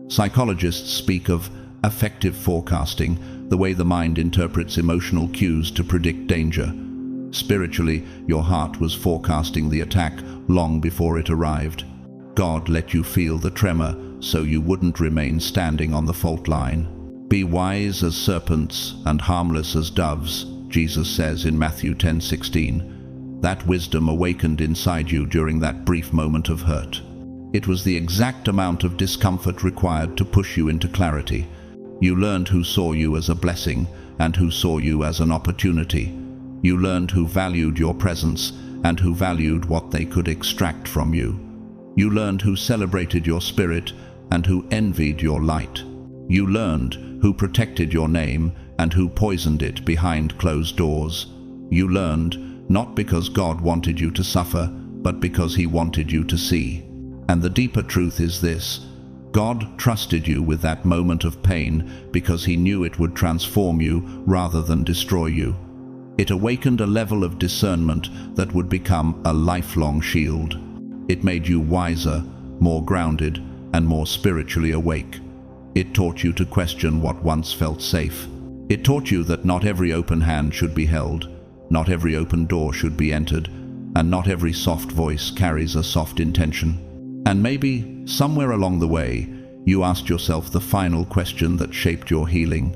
Speaker 1: Psychologists speak of affective forecasting, the way the mind interprets emotional cues to predict danger. Spiritually, your heart was forecasting the attack long before it arrived. God let you feel the tremor so you wouldn't remain standing on the fault line. Be wise as serpents and harmless as doves, Jesus says in Matthew 10:16. That wisdom awakened inside you during that brief moment of hurt. It was the exact amount of discomfort required to push you into clarity. You learned who saw you as a blessing and who saw you as an opportunity. You learned who valued your presence and who valued what they could extract from you. You learned who celebrated your spirit and who envied your light. You learned who protected your name and who poisoned it behind closed doors. You learned not because God wanted you to suffer, but because he wanted you to see. And the deeper truth is this: God trusted you with that moment of pain because he knew it would transform you rather than destroy you. It awakened a level of discernment that would become a lifelong shield. It made you wiser, more grounded, and more spiritually awake. It taught you to question what once felt safe. It taught you that not every open hand should be held, not every open door should be entered, and not every soft voice carries a soft intention. And maybe, somewhere along the way, you asked yourself the final question that shaped your healing.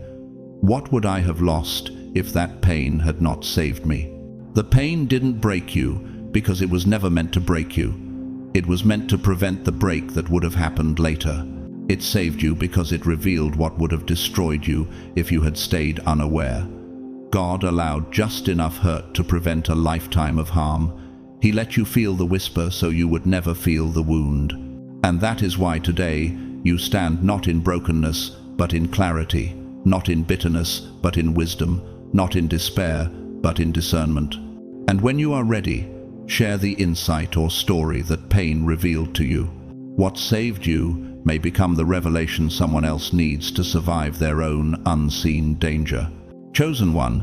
Speaker 1: What would I have lost if that pain had not saved me? The pain didn't break you because it was never meant to break you. It was meant to prevent the break that would have happened later. It saved you because it revealed what would have destroyed you if you had stayed unaware. God allowed just enough hurt to prevent a lifetime of harm. He let you feel the whisper so you would never feel the wound. And that is why today you stand not in brokenness, but in clarity, not in bitterness, but in wisdom, not in despair, but in discernment. And when you are ready, share the insight or story that pain revealed to you. What saved you may become the revelation someone else needs to survive their own unseen danger. Chosen one,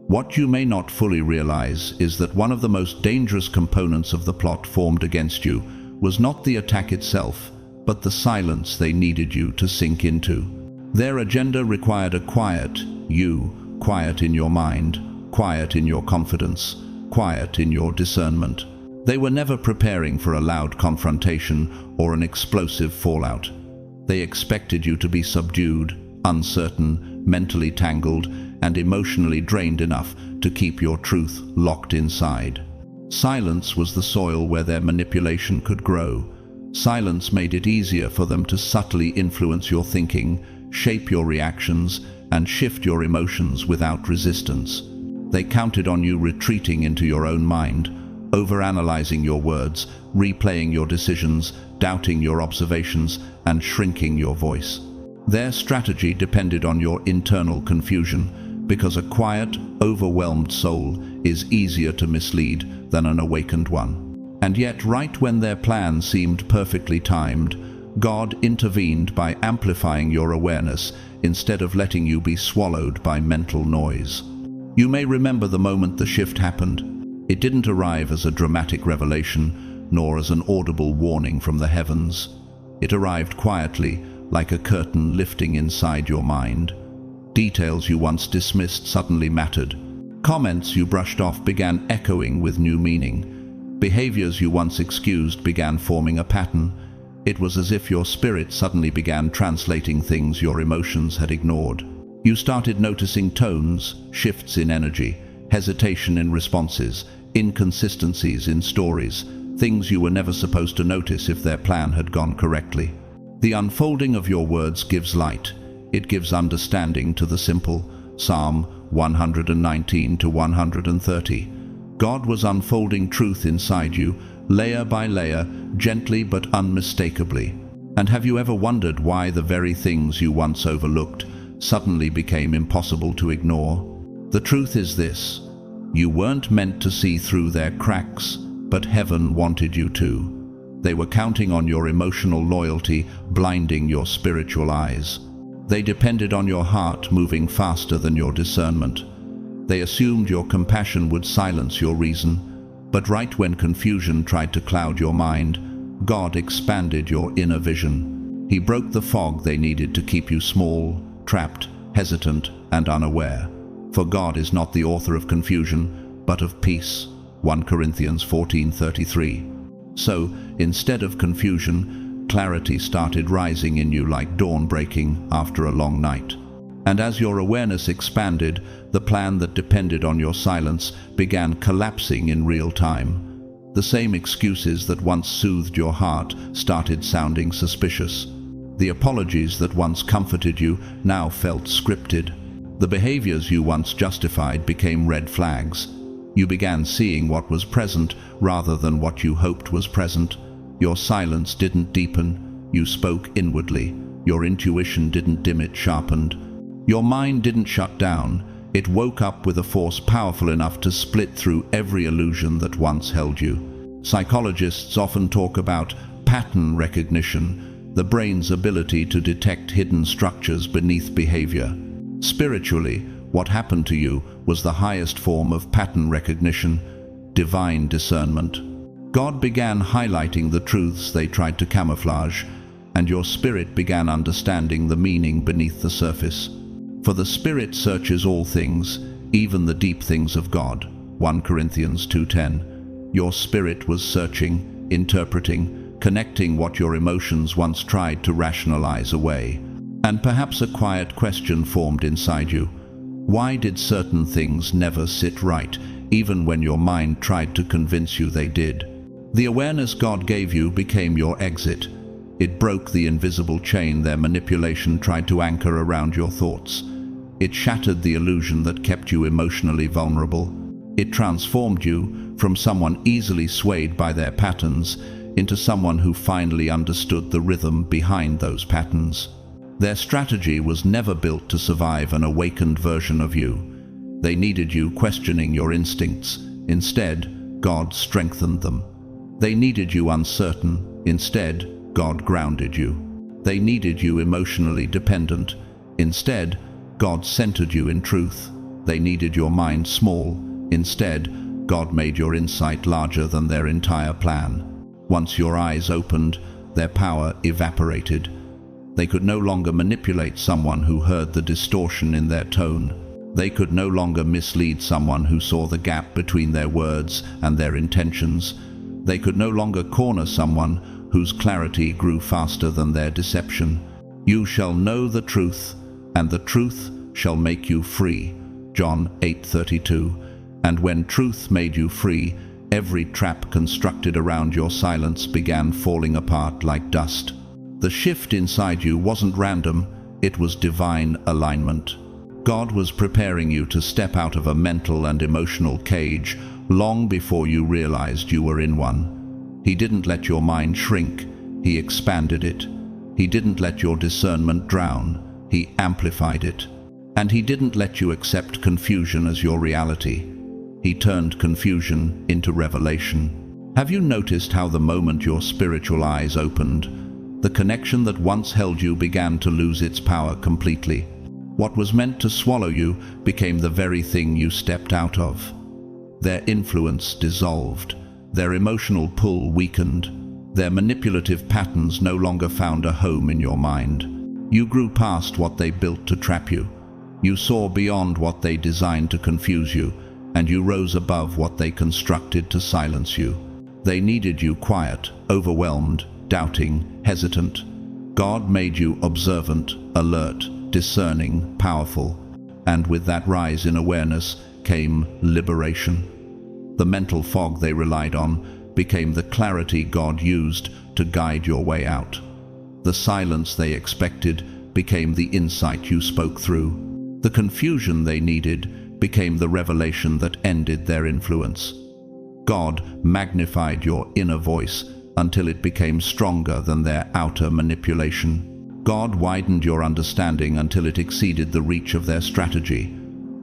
Speaker 1: what you may not fully realize is that one of the most dangerous components of the plot formed against you was not the attack itself, but the silence they needed you to sink into. Their agenda required a quiet you, quiet in your mind, quiet in your confidence, quiet in your discernment. They were never preparing for a loud confrontation or an explosive fallout. They expected you to be subdued, uncertain, mentally tangled, and emotionally drained enough to keep your truth locked inside. Silence was the soil where their manipulation could grow. Silence made it easier for them to subtly influence your thinking, shape your reactions, and shift your emotions without resistance. They counted on you retreating into your own mind, overanalyzing your words, replaying your decisions, doubting your observations, and shrinking your voice. Their strategy depended on your internal confusion, because a quiet, overwhelmed soul is easier to mislead than an awakened one. And yet, right when their plan seemed perfectly timed, God intervened by amplifying your awareness instead of letting you be swallowed by mental noise. You may remember the moment the shift happened. It didn't arrive as a dramatic revelation, nor as an audible warning from the heavens. It arrived quietly, like a curtain lifting inside your mind. Details you once dismissed suddenly mattered. Comments you brushed off began echoing with new meaning. Behaviors you once excused began forming a pattern. It was as if your spirit suddenly began translating things your emotions had ignored. You started noticing tones, shifts in energy, hesitation in responses, inconsistencies in stories, things you were never supposed to notice if their plan had gone correctly. The unfolding of your words gives light. It gives understanding to the simple. Psalm 119 to 130. God was unfolding truth inside you, layer by layer, gently but unmistakably. And have you ever wondered why the very things you once overlooked suddenly became impossible to ignore? The truth is this: you weren't meant to see through their cracks, but heaven wanted you to. They were counting on your emotional loyalty, blinding your spiritual eyes. They depended on your heart moving faster than your discernment. They assumed your compassion would silence your reason, but right when confusion tried to cloud your mind, God expanded your inner vision. He broke the fog they needed to keep you small, trapped, hesitant, and unaware. For God is not the author of confusion, but of peace. 1 Corinthians 14:33. So, instead of confusion, clarity started rising in you like dawn breaking after a long night. And as your awareness expanded, the plan that depended on your silence began collapsing in real time. The same excuses that once soothed your heart started sounding suspicious. The apologies that once comforted you now felt scripted. The behaviors you once justified became red flags. You began seeing what was present rather than what you hoped was present. Your silence didn't deepen, you spoke inwardly. Your intuition didn't dim, it sharpened. Your mind didn't shut down, it woke up with a force powerful enough to split through every illusion that once held you. Psychologists often talk about pattern recognition, the brain's ability to detect hidden structures beneath behavior. Spiritually, what happened to you was the highest form of pattern recognition, divine discernment. God began highlighting the truths they tried to camouflage. and your spirit began understanding the meaning beneath the surface. For the Spirit searches all things, even the deep things of God. 1 Corinthians 2:10. Your spirit was searching, interpreting, connecting what your emotions once tried to rationalize away. And perhaps a quiet question formed inside you. Why did certain things never sit right, even when your mind tried to convince you they did? The awareness God gave you became your exit. It broke the invisible chain their manipulation tried to anchor around your thoughts. It shattered the illusion that kept you emotionally vulnerable. It transformed you from someone easily swayed by their patterns into someone who finally understood the rhythm behind those patterns. Their strategy was never built to survive an awakened version of you. They needed you questioning your instincts. Instead, God strengthened them. They needed you uncertain. Instead, God grounded you. They needed you emotionally dependent. Instead, God centered you in truth. They needed your mind small. Instead, God made your insight larger than their entire plan. Once your eyes opened, their power evaporated. They could no longer manipulate someone who heard the distortion in their tone. They could no longer mislead someone who saw the gap between their words and their intentions. They could no longer corner someone whose clarity grew faster than their deception. You shall know the truth, and the truth shall make you free. John 8:32. And when truth made you free, every trap constructed around your silence began falling apart like dust. The shift inside you wasn't random, it was divine alignment. God was preparing you to step out of a mental and emotional cage long before you realized you were in one. He didn't let your mind shrink, he expanded it. He didn't let your discernment drown, he amplified it. And he didn't let you accept confusion as your reality. He turned confusion into revelation. Have you noticed how the moment your spiritual eyes opened, the connection that once held you began to lose its power completely? What was meant to swallow you became the very thing you stepped out of. Their influence dissolved, their emotional pull weakened, their manipulative patterns no longer found a home in your mind. You grew past what they built to trap you. You saw beyond what they designed to confuse you, and you rose above what they constructed to silence you. They needed you quiet, overwhelmed, doubting, hesitant. God made you observant, alert, discerning, powerful, and with that rise in awareness came liberation. The mental fog they relied on became the clarity God used to guide your way out. The silence they expected became the insight you spoke through. The confusion they needed became the revelation that ended their influence. God magnified your inner voice until it became stronger than their outer manipulation. God widened your understanding until it exceeded the reach of their strategy.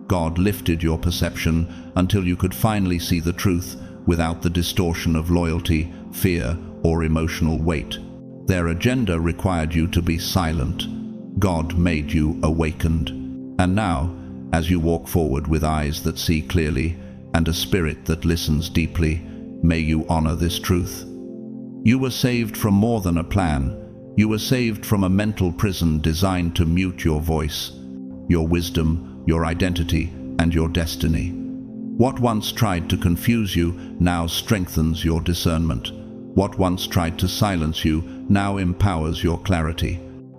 Speaker 1: God lifted your perception until you could finally see the truth without the distortion of loyalty, fear, or emotional weight. Their agenda required you to be silent. God made you awakened. And now, as you walk forward with eyes that see clearly and a spirit that listens deeply, may you honor this truth. You were saved from more than a plan. You were saved from a mental prison designed to mute your voice, your wisdom, your identity, and your destiny. What once tried to confuse you now strengthens your discernment. What once tried to silence you now empowers your clarity.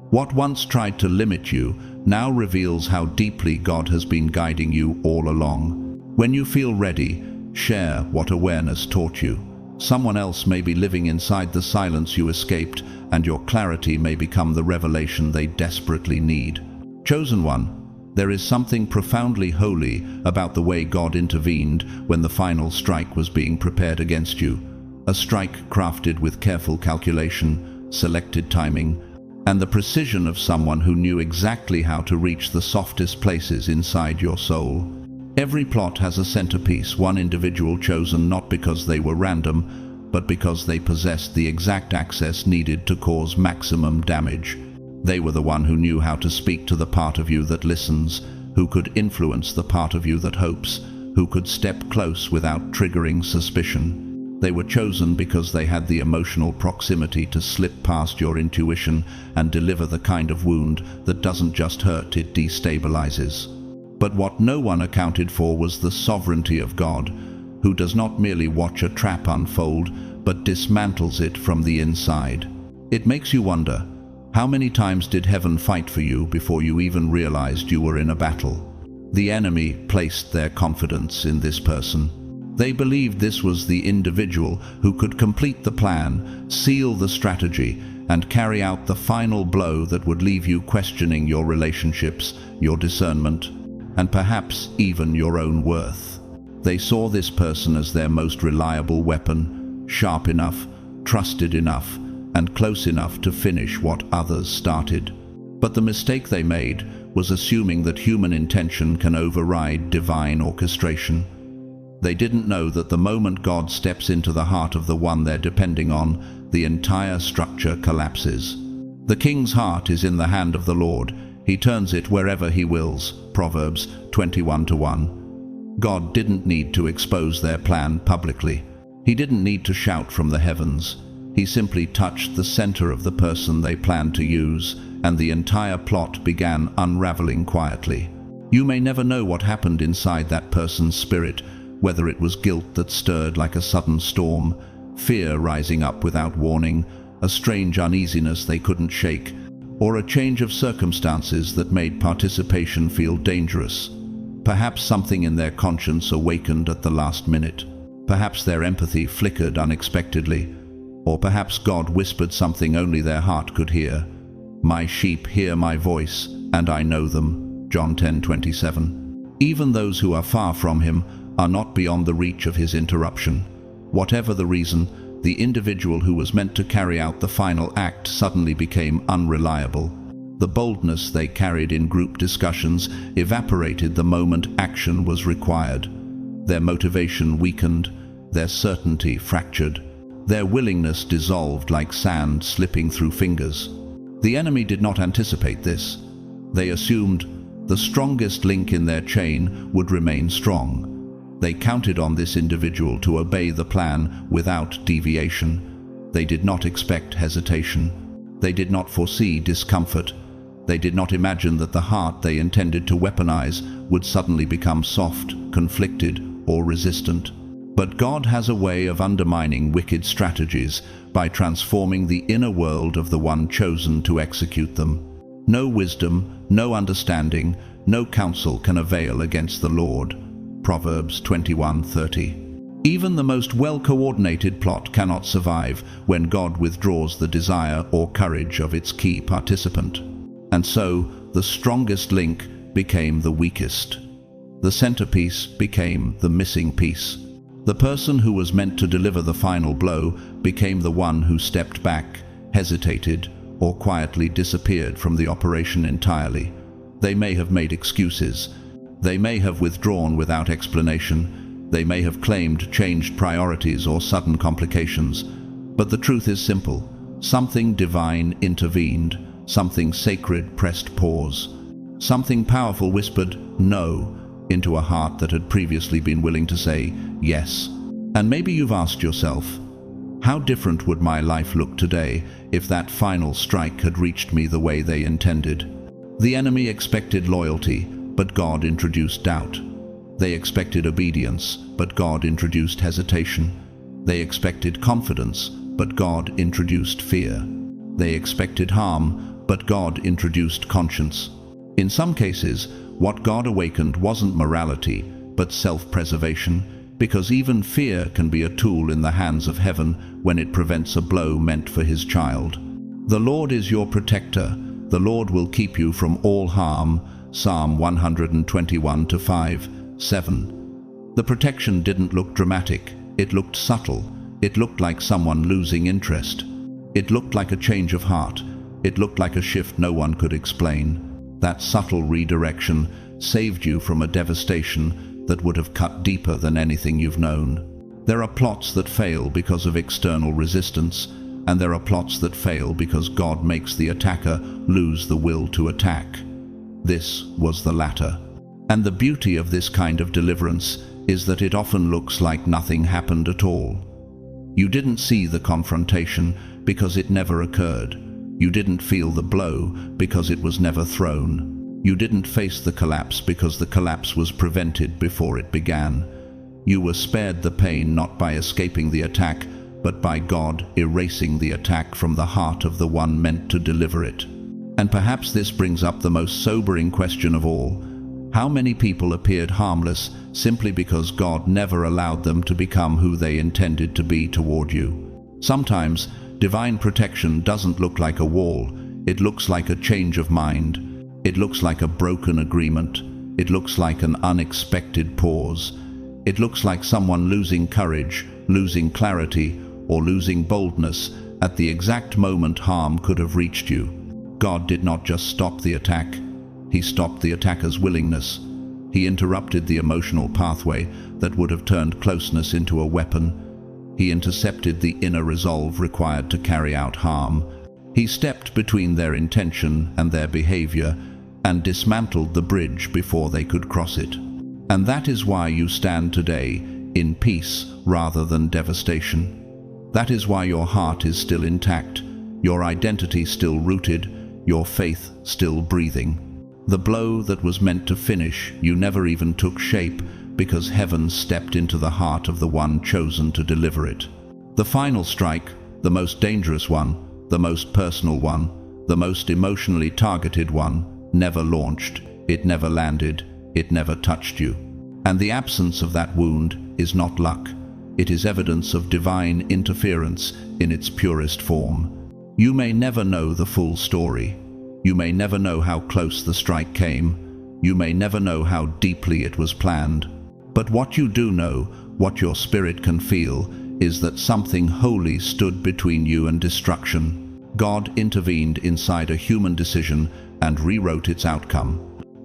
Speaker 1: What once tried to limit you now reveals how deeply God has been guiding you all along. When you feel ready, share what awareness taught you. Someone else may be living inside the silence you escaped, and your clarity may become the revelation they desperately need. Chosen one, there is something profoundly holy about the way God intervened when the final strike was being prepared against you. A strike crafted with careful calculation, selected timing, and the precision of someone who knew exactly how to reach the softest places inside your soul. Every plot has a centerpiece, one individual chosen not because they were random, but because they possessed the exact access needed to cause maximum damage. They were the one who knew how to speak to the part of you that listens, who could influence the part of you that hopes, who could step close without triggering suspicion. They were chosen because they had the emotional proximity to slip past your intuition and deliver the kind of wound that doesn't just hurt, it destabilizes. But what no one accounted for was the sovereignty of God, who does not merely watch a trap unfold, but dismantles it from the inside. It makes you wonder, how many times did heaven fight for you before you even realized you were in a battle? The enemy placed their confidence in this person. They believed this was the individual who could complete the plan, seal the strategy, and carry out the final blow that would leave you questioning your relationships, your discernment, and perhaps even your own worth. They saw this person as their most reliable weapon, sharp enough, trusted enough, and close enough to finish what others started. But the mistake they made was assuming that human intention can override divine orchestration. They didn't know that the moment God steps into the heart of the one they're depending on, the entire structure collapses. The king's heart is in the hand of the Lord. He turns it wherever he wills. Proverbs 21:1. God didn't need to expose their plan publicly. He didn't need to shout from the heavens. He simply touched the center of the person they planned to use, and the entire plot began unraveling quietly. You may never know what happened inside that person's spirit, whether it was guilt that stirred like a sudden storm, fear rising up without warning, a strange uneasiness they couldn't shake, or a change of circumstances that made participation feel dangerous. Perhaps something in their conscience awakened at the last minute. Perhaps their empathy flickered unexpectedly, or perhaps God whispered something only their heart could hear. My sheep hear my voice, and I know them. John 10:27. Even those who are far from him are not beyond the reach of his interruption. Whatever the reason, the individual who was meant to carry out the final act suddenly became unreliable. The boldness they carried in group discussions evaporated the moment action was required. Their motivation weakened, their certainty fractured, their willingness dissolved like sand slipping through fingers. The enemy did not anticipate this. They assumed the strongest link in their chain would remain strong. They counted on this individual to obey the plan without deviation. They did not expect hesitation. They did not foresee discomfort. They did not imagine that the heart they intended to weaponize would suddenly become soft, conflicted, or resistant. But God has a way of undermining wicked strategies by transforming the inner world of the one chosen to execute them. No wisdom, no understanding, no counsel can avail against the Lord. Proverbs 21:30. Even the most well-coordinated plot cannot survive when God withdraws the desire or courage of its key participant. And so, the strongest link became the weakest. The centerpiece became the missing piece. The person who was meant to deliver the final blow became the one who stepped back, hesitated, or quietly disappeared from the operation entirely. They may have made excuses. They may have withdrawn without explanation. They may have claimed changed priorities or sudden complications. But the truth is simple. Something divine intervened. Something sacred pressed pause. Something powerful whispered no into a heart that had previously been willing to say yes. And maybe you've asked yourself, how different would my life look today if that final strike had reached me the way they intended? The enemy expected loyalty, but God introduced doubt. They expected obedience, but God introduced hesitation. They expected confidence, but God introduced fear. They expected harm, but God introduced conscience. In some cases, what God awakened wasn't morality, but self-preservation, because even fear can be a tool in the hands of heaven when it prevents a blow meant for his child. The Lord is your protector. The Lord will keep you from all harm. Psalm 121:5-7. The protection didn't look dramatic. It looked subtle. It looked like someone losing interest. It looked like a change of heart. It looked like a shift no one could explain. That subtle redirection saved you from a devastation that would have cut deeper than anything you've known. There are plots that fail because of external resistance, and there are plots that fail because God makes the attacker lose the will to attack. This was the latter. And the beauty of this kind of deliverance is that it often looks like nothing happened at all. You didn't see the confrontation because it never occurred. You didn't feel the blow because it was never thrown. You didn't face the collapse because the collapse was prevented before it began. You were spared the pain not by escaping the attack, but by God erasing the attack from the heart of the one meant to deliver it. And perhaps this brings up the most sobering question of all. How many people appeared harmless simply because God never allowed them to become who they intended to be toward you? Sometimes, divine protection doesn't look like a wall. It looks like a change of mind. It looks like a broken agreement. It looks like an unexpected pause. It looks like someone losing courage, losing clarity, or losing boldness at the exact moment harm could have reached you. God did not just stop the attack. He stopped the attacker's willingness. He interrupted the emotional pathway that would have turned closeness into a weapon. He intercepted the inner resolve required to carry out harm. He stepped between their intention and their behavior and dismantled the bridge before they could cross it. And that is why you stand today in peace rather than devastation. That is why your heart is still intact, your identity still rooted, your faith still breathing. The blow that was meant to finish you never even took shape because heaven stepped into the heart of the one chosen to deliver it. The final strike, the most dangerous one, the most personal one, the most emotionally targeted one, never launched, it never landed, it never touched you. And the absence of that wound is not luck. It is evidence of divine interference in its purest form. You may never know the full story. You may never know how close the strike came. You may never know how deeply it was planned. But what you do know, what your spirit can feel, is that something holy stood between you and destruction. God intervened inside a human decision and rewrote its outcome.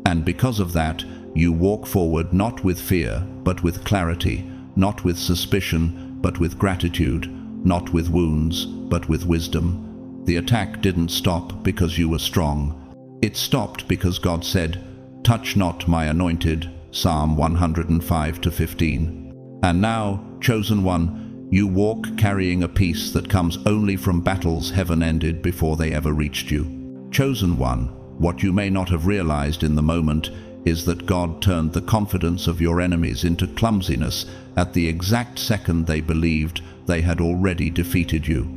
Speaker 1: And because of that, you walk forward not with fear, but with clarity, not with suspicion, but with gratitude, not with wounds, but with wisdom. The attack didn't stop because you were strong. It stopped because God said, "Touch not my anointed," Psalm 105:15. And now, chosen one, you walk carrying a peace that comes only from battles heaven ended before they ever reached you. Chosen one, what you may not have realized in the moment is that God turned the confidence of your enemies into clumsiness at the exact second they believed they had already defeated you.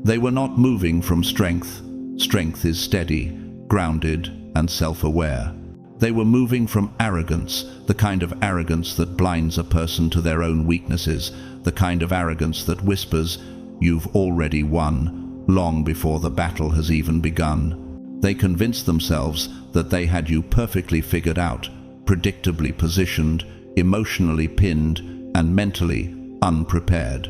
Speaker 1: They were not moving from strength. Strength is steady, grounded, and self-aware. They were moving from arrogance, the kind of arrogance that blinds a person to their own weaknesses, the kind of arrogance that whispers, "You've already won," long before the battle has even begun. They convinced themselves that they had you perfectly figured out, predictably positioned, emotionally pinned, and mentally unprepared.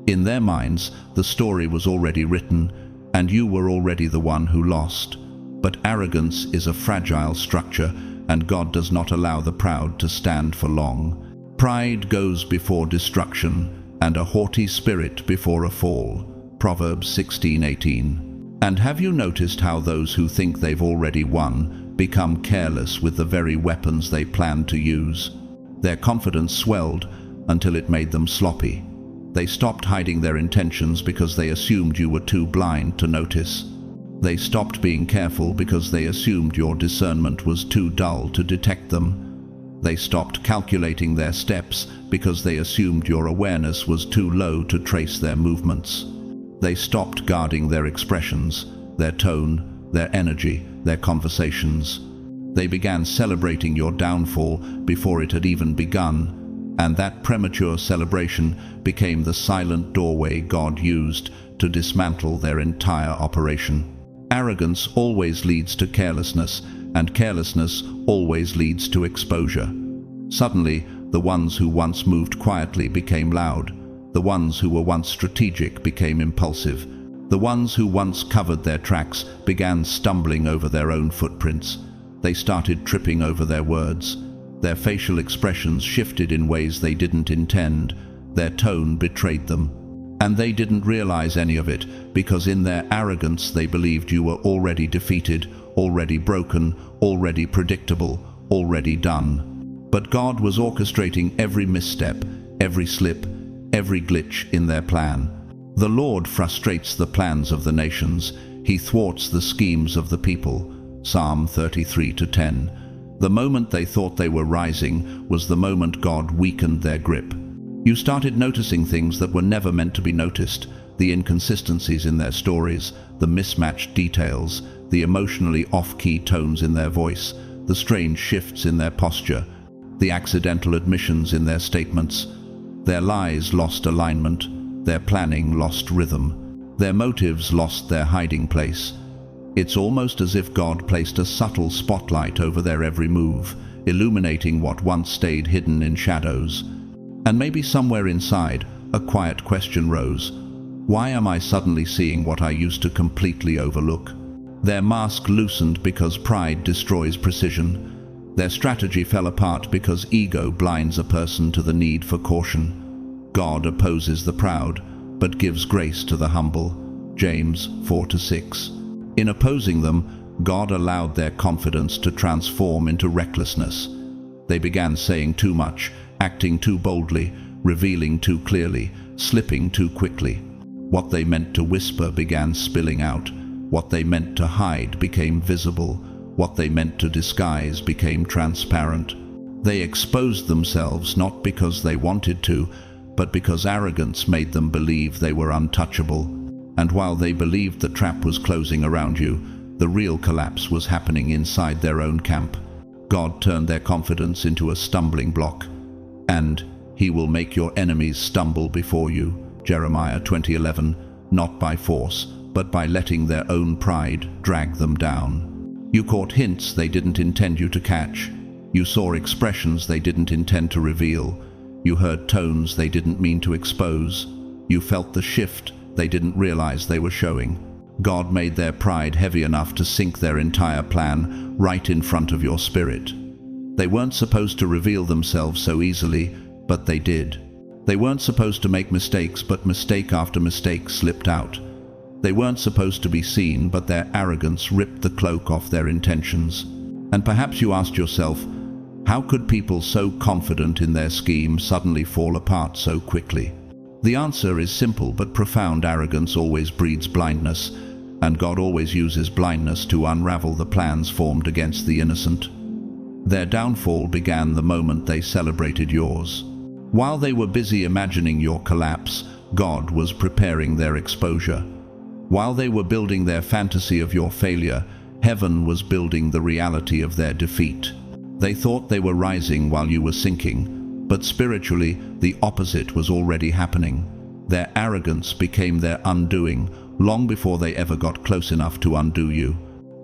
Speaker 1: In their minds, the story was already written, and you were already the one who lost. But arrogance is a fragile structure, and God does not allow the proud to stand for long. Pride goes before destruction, and a haughty spirit before a fall. Proverbs 16:18. And have you noticed how those who think they've already won become careless with the very weapons they planned to use? Their confidence swelled until it made them sloppy. They stopped hiding their intentions because they assumed you were too blind to notice. They stopped being careful because they assumed your discernment was too dull to detect them. They stopped calculating their steps because they assumed your awareness was too low to trace their movements. They stopped guarding their expressions, their tone, their energy, their conversations. They began celebrating your downfall before it had even begun. And that premature celebration became the silent doorway God used to dismantle their entire operation. Arrogance always leads to carelessness, and carelessness always leads to exposure. Suddenly, the ones who once moved quietly became loud. The ones who were once strategic became impulsive. The ones who once covered their tracks began stumbling over their own footprints. They started tripping over their words. Their facial expressions shifted in ways they didn't intend. Their tone betrayed them. And they didn't realize any of it, because in their arrogance they believed you were already defeated, already broken, already predictable, already done. But God was orchestrating every misstep, every slip, every glitch in their plan. The Lord frustrates the plans of the nations. He thwarts the schemes of the people. Psalm 33:10. The moment they thought they were rising was the moment God weakened their grip. You started noticing things that were never meant to be noticed, the inconsistencies in their stories, the mismatched details, the emotionally off-key tones in their voice, the strange shifts in their posture, the accidental admissions in their statements. Their lies lost alignment, their planning lost rhythm, their motives lost their hiding place. It's almost as if God placed a subtle spotlight over their every move, illuminating what once stayed hidden in shadows. And maybe somewhere inside, a quiet question rose. Why am I suddenly seeing what I used to completely overlook? Their mask loosened because pride destroys precision. Their strategy fell apart because ego blinds a person to the need for caution. God opposes the proud, but gives grace to the humble. James 4-6. In opposing them, God allowed their confidence to transform into recklessness. They began saying too much, acting too boldly, revealing too clearly, slipping too quickly. What they meant to whisper began spilling out. What they meant to hide became visible. What they meant to disguise became transparent. They exposed themselves not because they wanted to, but because arrogance made them believe they were untouchable. And while they believed the trap was closing around you, the real collapse was happening inside their own camp. God turned their confidence into a stumbling block. And He will make your enemies stumble before you. Jeremiah 20:11. Not by force, but by letting their own pride drag them down. You caught hints they didn't intend you to catch. You saw expressions they didn't intend to reveal. You heard tones they didn't mean to expose. You felt the shift they didn't realize they were showing. God made their pride heavy enough to sink their entire plan right in front of your spirit. They weren't supposed to reveal themselves so easily, but they did. They weren't supposed to make mistakes, but mistake after mistake slipped out. They weren't supposed to be seen, but their arrogance ripped the cloak off their intentions. And perhaps you asked yourself, how could people so confident in their scheme suddenly fall apart so quickly? The answer is simple but profound. Arrogance always breeds blindness, and God always uses blindness to unravel the plans formed against the innocent. Their downfall began the moment they celebrated yours. While they were busy imagining your collapse, God was preparing their exposure. While they were building their fantasy of your failure, heaven was building the reality of their defeat. They thought they were rising while you were sinking, but spiritually, the opposite was already happening. Their arrogance became their undoing, long before they ever got close enough to undo you.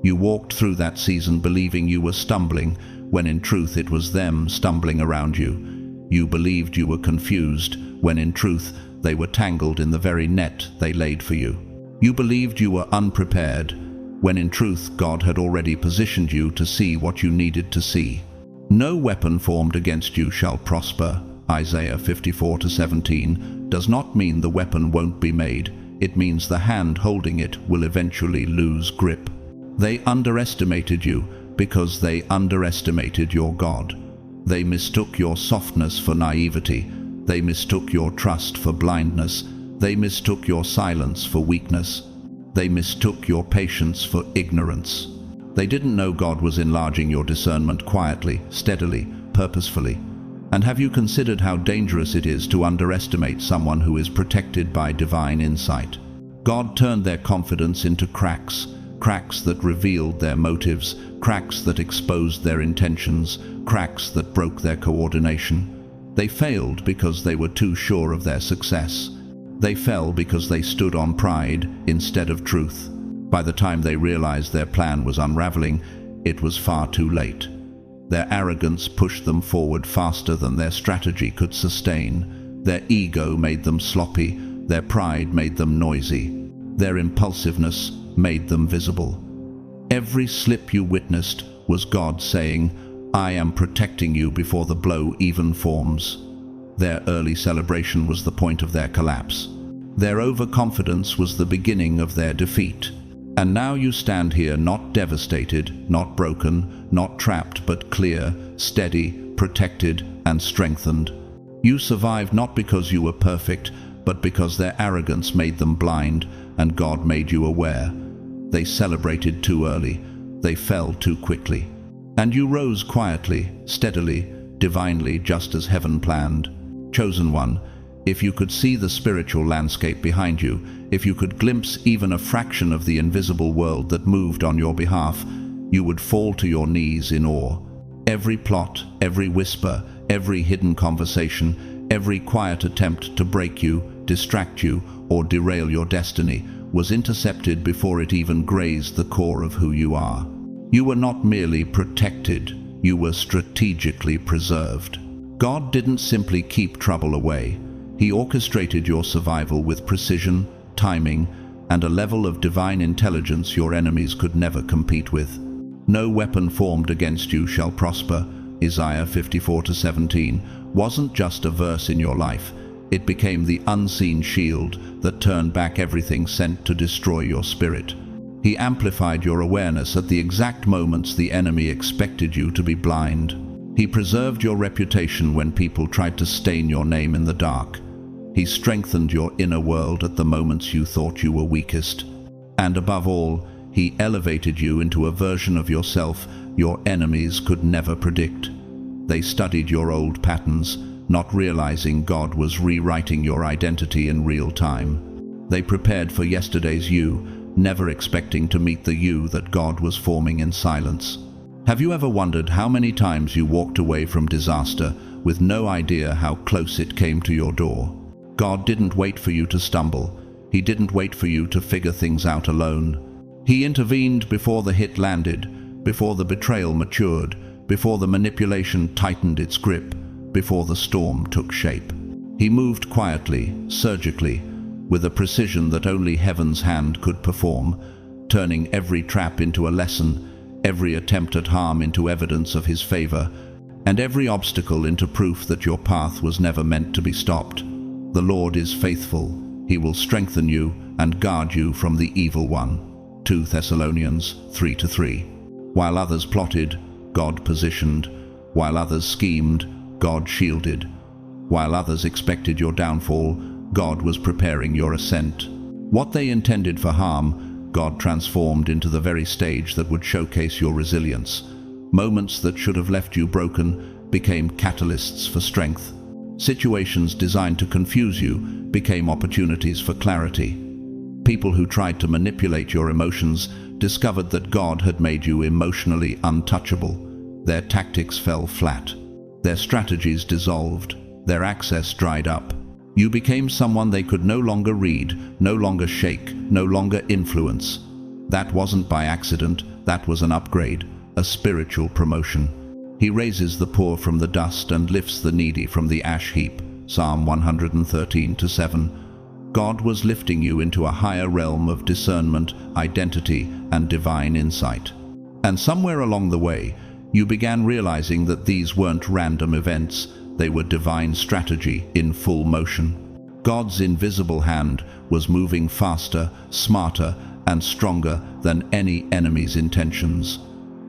Speaker 1: You walked through that season believing you were stumbling, when in truth it was them stumbling around you. You believed you were confused, when in truth they were tangled in the very net they laid for you. You believed you were unprepared, when in truth God had already positioned you to see what you needed to see. No weapon formed against you shall prosper. Isaiah 54:17 does not mean the weapon won't be made. It means the hand holding it will eventually lose grip. They underestimated you because they underestimated your God. They mistook your softness for naivety. They mistook your trust for blindness. They mistook your silence for weakness. They mistook your patience for ignorance. They didn't know God was enlarging your discernment quietly, steadily, purposefully. And have you considered how dangerous it is to underestimate someone who is protected by divine insight? God turned their confidence into cracks, cracks that revealed their motives, cracks that exposed their intentions, cracks that broke their coordination. They failed because they were too sure of their success. They fell because they stood on pride instead of truth. By the time they realized their plan was unraveling, it was far too late. Their arrogance pushed them forward faster than their strategy could sustain. Their ego made them sloppy. Their pride made them noisy. Their impulsiveness made them visible. Every slip you witnessed was God saying, I am protecting you before the blow even forms. Their early celebration was the point of their collapse. Their overconfidence was the beginning of their defeat. And now you stand here not devastated, not broken, not trapped, but clear, steady, protected, and strengthened. You survived not because you were perfect, but because their arrogance made them blind and God made you aware. They celebrated too early. They fell too quickly. And you rose quietly, steadily, divinely, just as heaven planned. Chosen one, if you could see the spiritual landscape behind you, if you could glimpse even a fraction of the invisible world that moved on your behalf, you would fall to your knees in awe. Every plot, every whisper, every hidden conversation, every quiet attempt to break you, distract you, or derail your destiny was intercepted before it even grazed the core of who you are. You were not merely protected, you were strategically preserved. God didn't simply keep trouble away. He orchestrated your survival with precision, timing, and a level of divine intelligence your enemies could never compete with. No weapon formed against you shall prosper, Isaiah 54:17, wasn't just a verse in your life. It became the unseen shield that turned back everything sent to destroy your spirit. He amplified your awareness at the exact moments the enemy expected you to be blind. He preserved your reputation when people tried to stain your name in the dark. He strengthened your inner world at the moments you thought you were weakest. And above all, He elevated you into a version of yourself your enemies could never predict. They studied your old patterns, not realizing God was rewriting your identity in real time. They prepared for yesterday's you, never expecting to meet the you that God was forming in silence. Have you ever wondered how many times you walked away from disaster with no idea how close it came to your door? God didn't wait for you to stumble. He didn't wait for you to figure things out alone. He intervened before the hit landed, before the betrayal matured, before the manipulation tightened its grip, before the storm took shape. He moved quietly, surgically, with a precision that only heaven's hand could perform, turning every trap into a lesson, every attempt at harm into evidence of His favor, and every obstacle into proof that your path was never meant to be stopped. The Lord is faithful. He will strengthen you and guard you from the evil one. 2 Thessalonians 3:3. While others plotted, God positioned. While others schemed, God shielded. While others expected your downfall, God was preparing your ascent. What they intended for harm, God transformed into the very stage that would showcase your resilience. Moments that should have left you broken became catalysts for strength. Situations designed to confuse you became opportunities for clarity. People who tried to manipulate your emotions discovered that God had made you emotionally untouchable. Their tactics fell flat. Their strategies dissolved. Their access dried up. You became someone they could no longer read, no longer shake, no longer influence. That wasn't by accident. That was an upgrade, a spiritual promotion. He raises the poor from the dust and lifts the needy from the ash heap. Psalm 113:7. God was lifting you into a higher realm of discernment, identity, and divine insight. And somewhere along the way, you began realizing that these weren't random events. They were divine strategy in full motion. God's invisible hand was moving faster, smarter, and stronger than any enemy's intentions.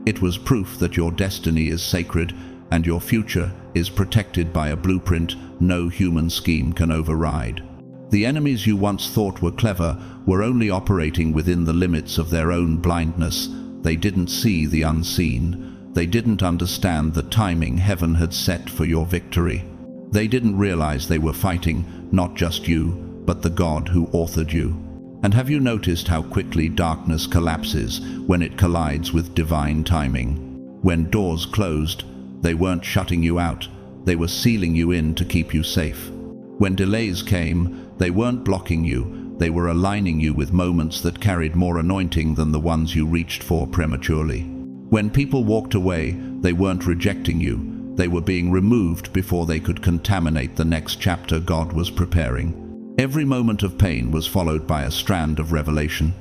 Speaker 1: It was proof that your destiny is sacred and your future is protected by a blueprint no human scheme can override. The enemies you once thought were clever were only operating within the limits of their own blindness. They didn't see the unseen. They didn't understand the timing heaven had set for your victory. They didn't realize they were fighting not just you, but the God who authored you. And have you noticed how quickly darkness collapses when it collides with divine timing? When doors closed, they weren't shutting you out, they were sealing you in to keep you safe. When delays came, they weren't blocking you, they were aligning you with moments that carried more anointing than the ones you reached for prematurely. When people walked away, they weren't rejecting you, they were being removed before they could contaminate the next chapter God was preparing. Every moment of pain was followed by a strand of revelation.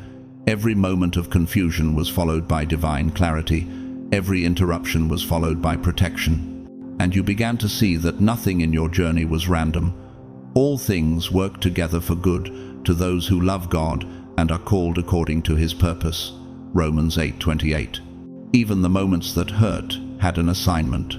Speaker 1: Every moment of confusion was followed by divine clarity. Every interruption was followed by protection. And you began to see that nothing in your journey was random. All things work together for good to those who love God and are called according to His purpose. Romans 8:28. Even the moments that hurt had an assignment.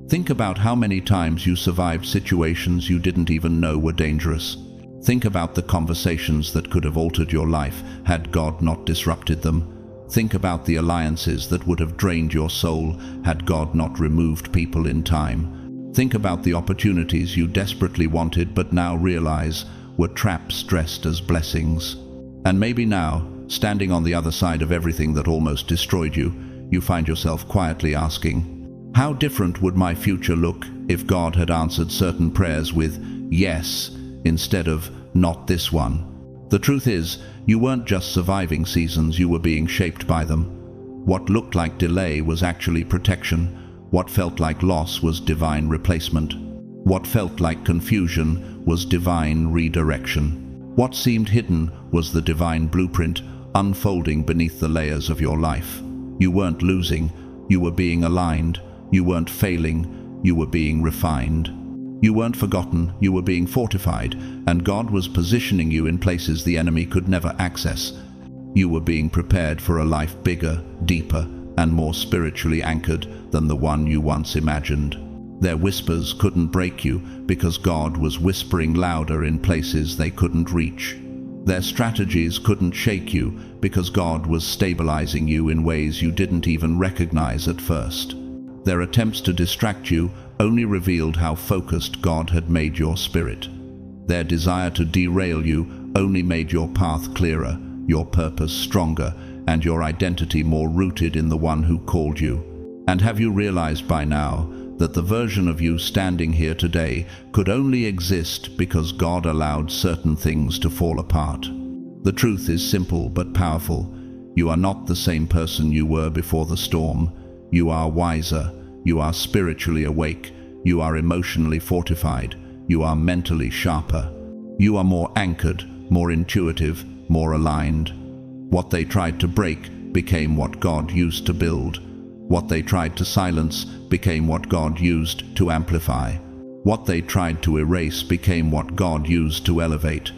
Speaker 1: Think about how many times you survived situations you didn't even know were dangerous. Think about the conversations that could have altered your life had God not disrupted them. Think about the alliances that would have drained your soul had God not removed people in time. Think about the opportunities you desperately wanted but now realize were traps dressed as blessings. And maybe now, standing on the other side of everything that almost destroyed you, you find yourself quietly asking, how different would my future look if God had answered certain prayers with yes instead of not this one? The truth is, you weren't just surviving seasons, you were being shaped by them. What looked like delay was actually protection. What felt like loss was divine replacement. What felt like confusion was divine redirection. What seemed hidden was the divine blueprint unfolding beneath the layers of your life. You weren't losing, you were being aligned. You weren't failing, you were being refined. You weren't forgotten, you were being fortified, and God was positioning you in places the enemy could never access. You were being prepared for a life bigger, deeper, and more spiritually anchored than the one you once imagined. Their whispers couldn't break you because God was whispering louder in places they couldn't reach. Their strategies couldn't shake you because God was stabilizing you in ways you didn't even recognize at first. Their attempts to distract you only revealed how focused God had made your spirit. Their desire to derail you only made your path clearer, your purpose stronger, and your identity more rooted in the one who called you. And have you realized by now that the version of you standing here today could only exist because God allowed certain things to fall apart? The truth is simple but powerful. You are not the same person you were before the storm. You are wiser. You are spiritually awake. You are emotionally fortified. You are mentally sharper. You are more anchored, more intuitive, more aligned. What they tried to break became what God used to build. What they tried to silence became what God used to amplify. What they tried to erase became what God used to elevate.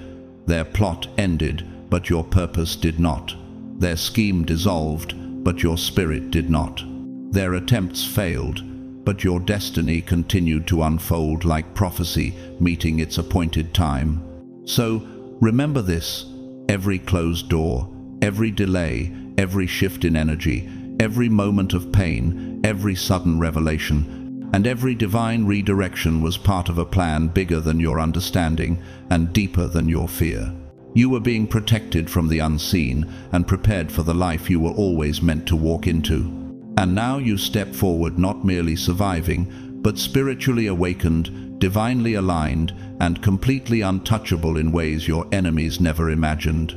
Speaker 1: Their plot ended, but your purpose did not. Their scheme dissolved, but your spirit did not. Their attempts failed, but your destiny continued to unfold like prophecy meeting its appointed time. So, remember this: every closed door, every delay, every shift in energy, every moment of pain, every sudden revelation, and every divine redirection was part of a plan bigger than your understanding and deeper than your fear. You were being protected from the unseen and prepared for the life you were always meant to walk into. And now you step forward not merely surviving, but spiritually awakened, divinely aligned, and completely untouchable in ways your enemies never imagined.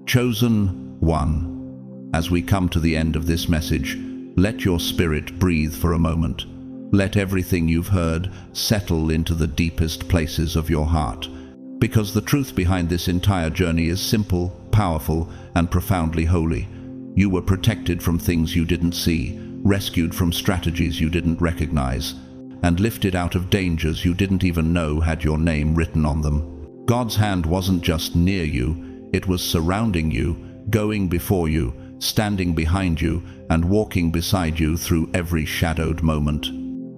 Speaker 1: Chosen one. As we come to the end of this message, let your spirit breathe for a moment. Let everything you've heard settle into the deepest places of your heart. Because the truth behind this entire journey is simple, powerful, and profoundly holy. You were protected from things you didn't see, rescued from strategies you didn't recognize, and lifted out of dangers you didn't even know had your name written on them. God's hand wasn't just near you, it was surrounding you, going before you, standing behind you, and walking beside you through every shadowed moment.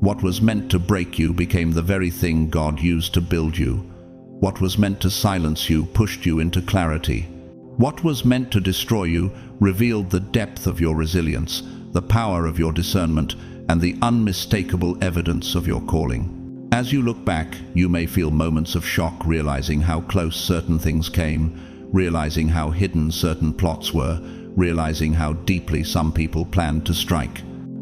Speaker 1: What was meant to break you became the very thing God used to build you. What was meant to silence you pushed you into clarity. What was meant to destroy you revealed the depth of your resilience, the power of your discernment, and the unmistakable evidence of your calling. As you look back, you may feel moments of shock, realizing how close certain things came, realizing how hidden certain plots were, realizing how deeply some people planned to strike.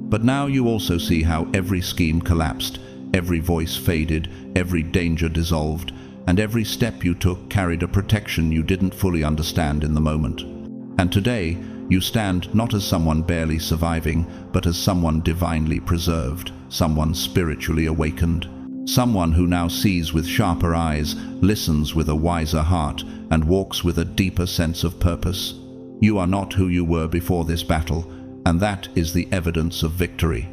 Speaker 1: But now you also see how every scheme collapsed, every voice faded, every danger dissolved, and every step you took carried a protection you didn't fully understand in the moment. And today, you stand not as someone barely surviving, but as someone divinely preserved, someone spiritually awakened, someone who now sees with sharper eyes, listens with a wiser heart, and walks with a deeper sense of purpose. You are not who you were before this battle, and that is the evidence of victory.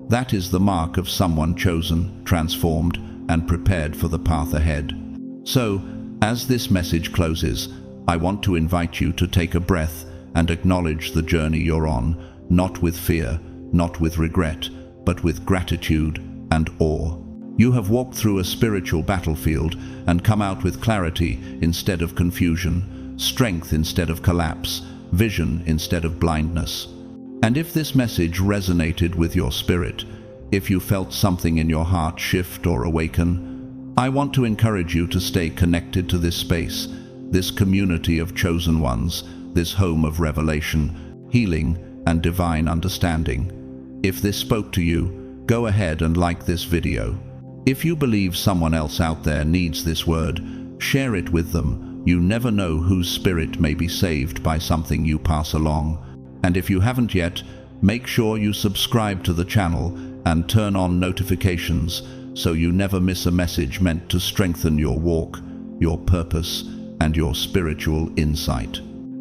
Speaker 1: That is the mark of someone chosen, transformed, and prepared for the path ahead. So, as this message closes, I want to invite you to take a breath and acknowledge the journey you're on, not with fear, not with regret, but with gratitude and awe. You have walked through a spiritual battlefield and come out with clarity instead of confusion, strength instead of collapse, vision instead of blindness. And if this message resonated with your spirit, if you felt something in your heart shift or awaken, I want to encourage you to stay connected to this space, this community of chosen ones, this home of revelation, healing, and divine understanding. If this spoke to you, go ahead and like this video. If you believe someone else out there needs this word, share it with them. You never know whose spirit may be saved by something you pass along. And if you haven't yet, make sure you subscribe to the channel and turn on notifications so you never miss a message meant to strengthen your walk, your purpose, and your spiritual insight.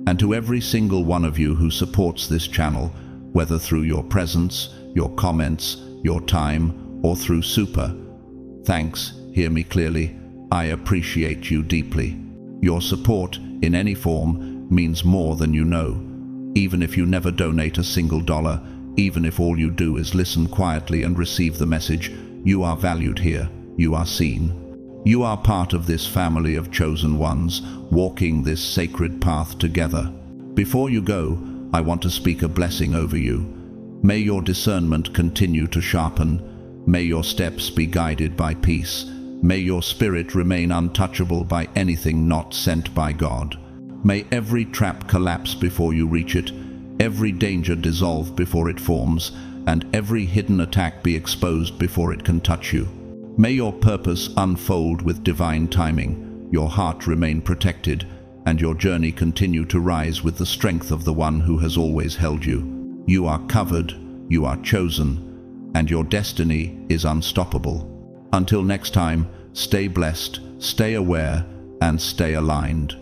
Speaker 1: And to every single one of you who supports this channel, whether through your presence, your comments, your time, or through super, thanks, hear me clearly, I appreciate you deeply. Your support, in any form, means more than you know. Even if you never donate a single dollar, even if all you do is listen quietly and receive the message, you are valued here, you are seen. You are part of this family of chosen ones, walking this sacred path together. Before you go, I want to speak a blessing over you. May your discernment continue to sharpen. May your steps be guided by peace. May your spirit remain untouchable by anything not sent by God. May every trap collapse before you reach it, every danger dissolve before it forms, and every hidden attack be exposed before it can touch you. May your purpose unfold with divine timing, your heart remain protected, and your journey continue to rise with the strength of the one who has always held you. You are covered, you are chosen, and your destiny is unstoppable. Until next time, stay blessed, stay aware, and stay aligned.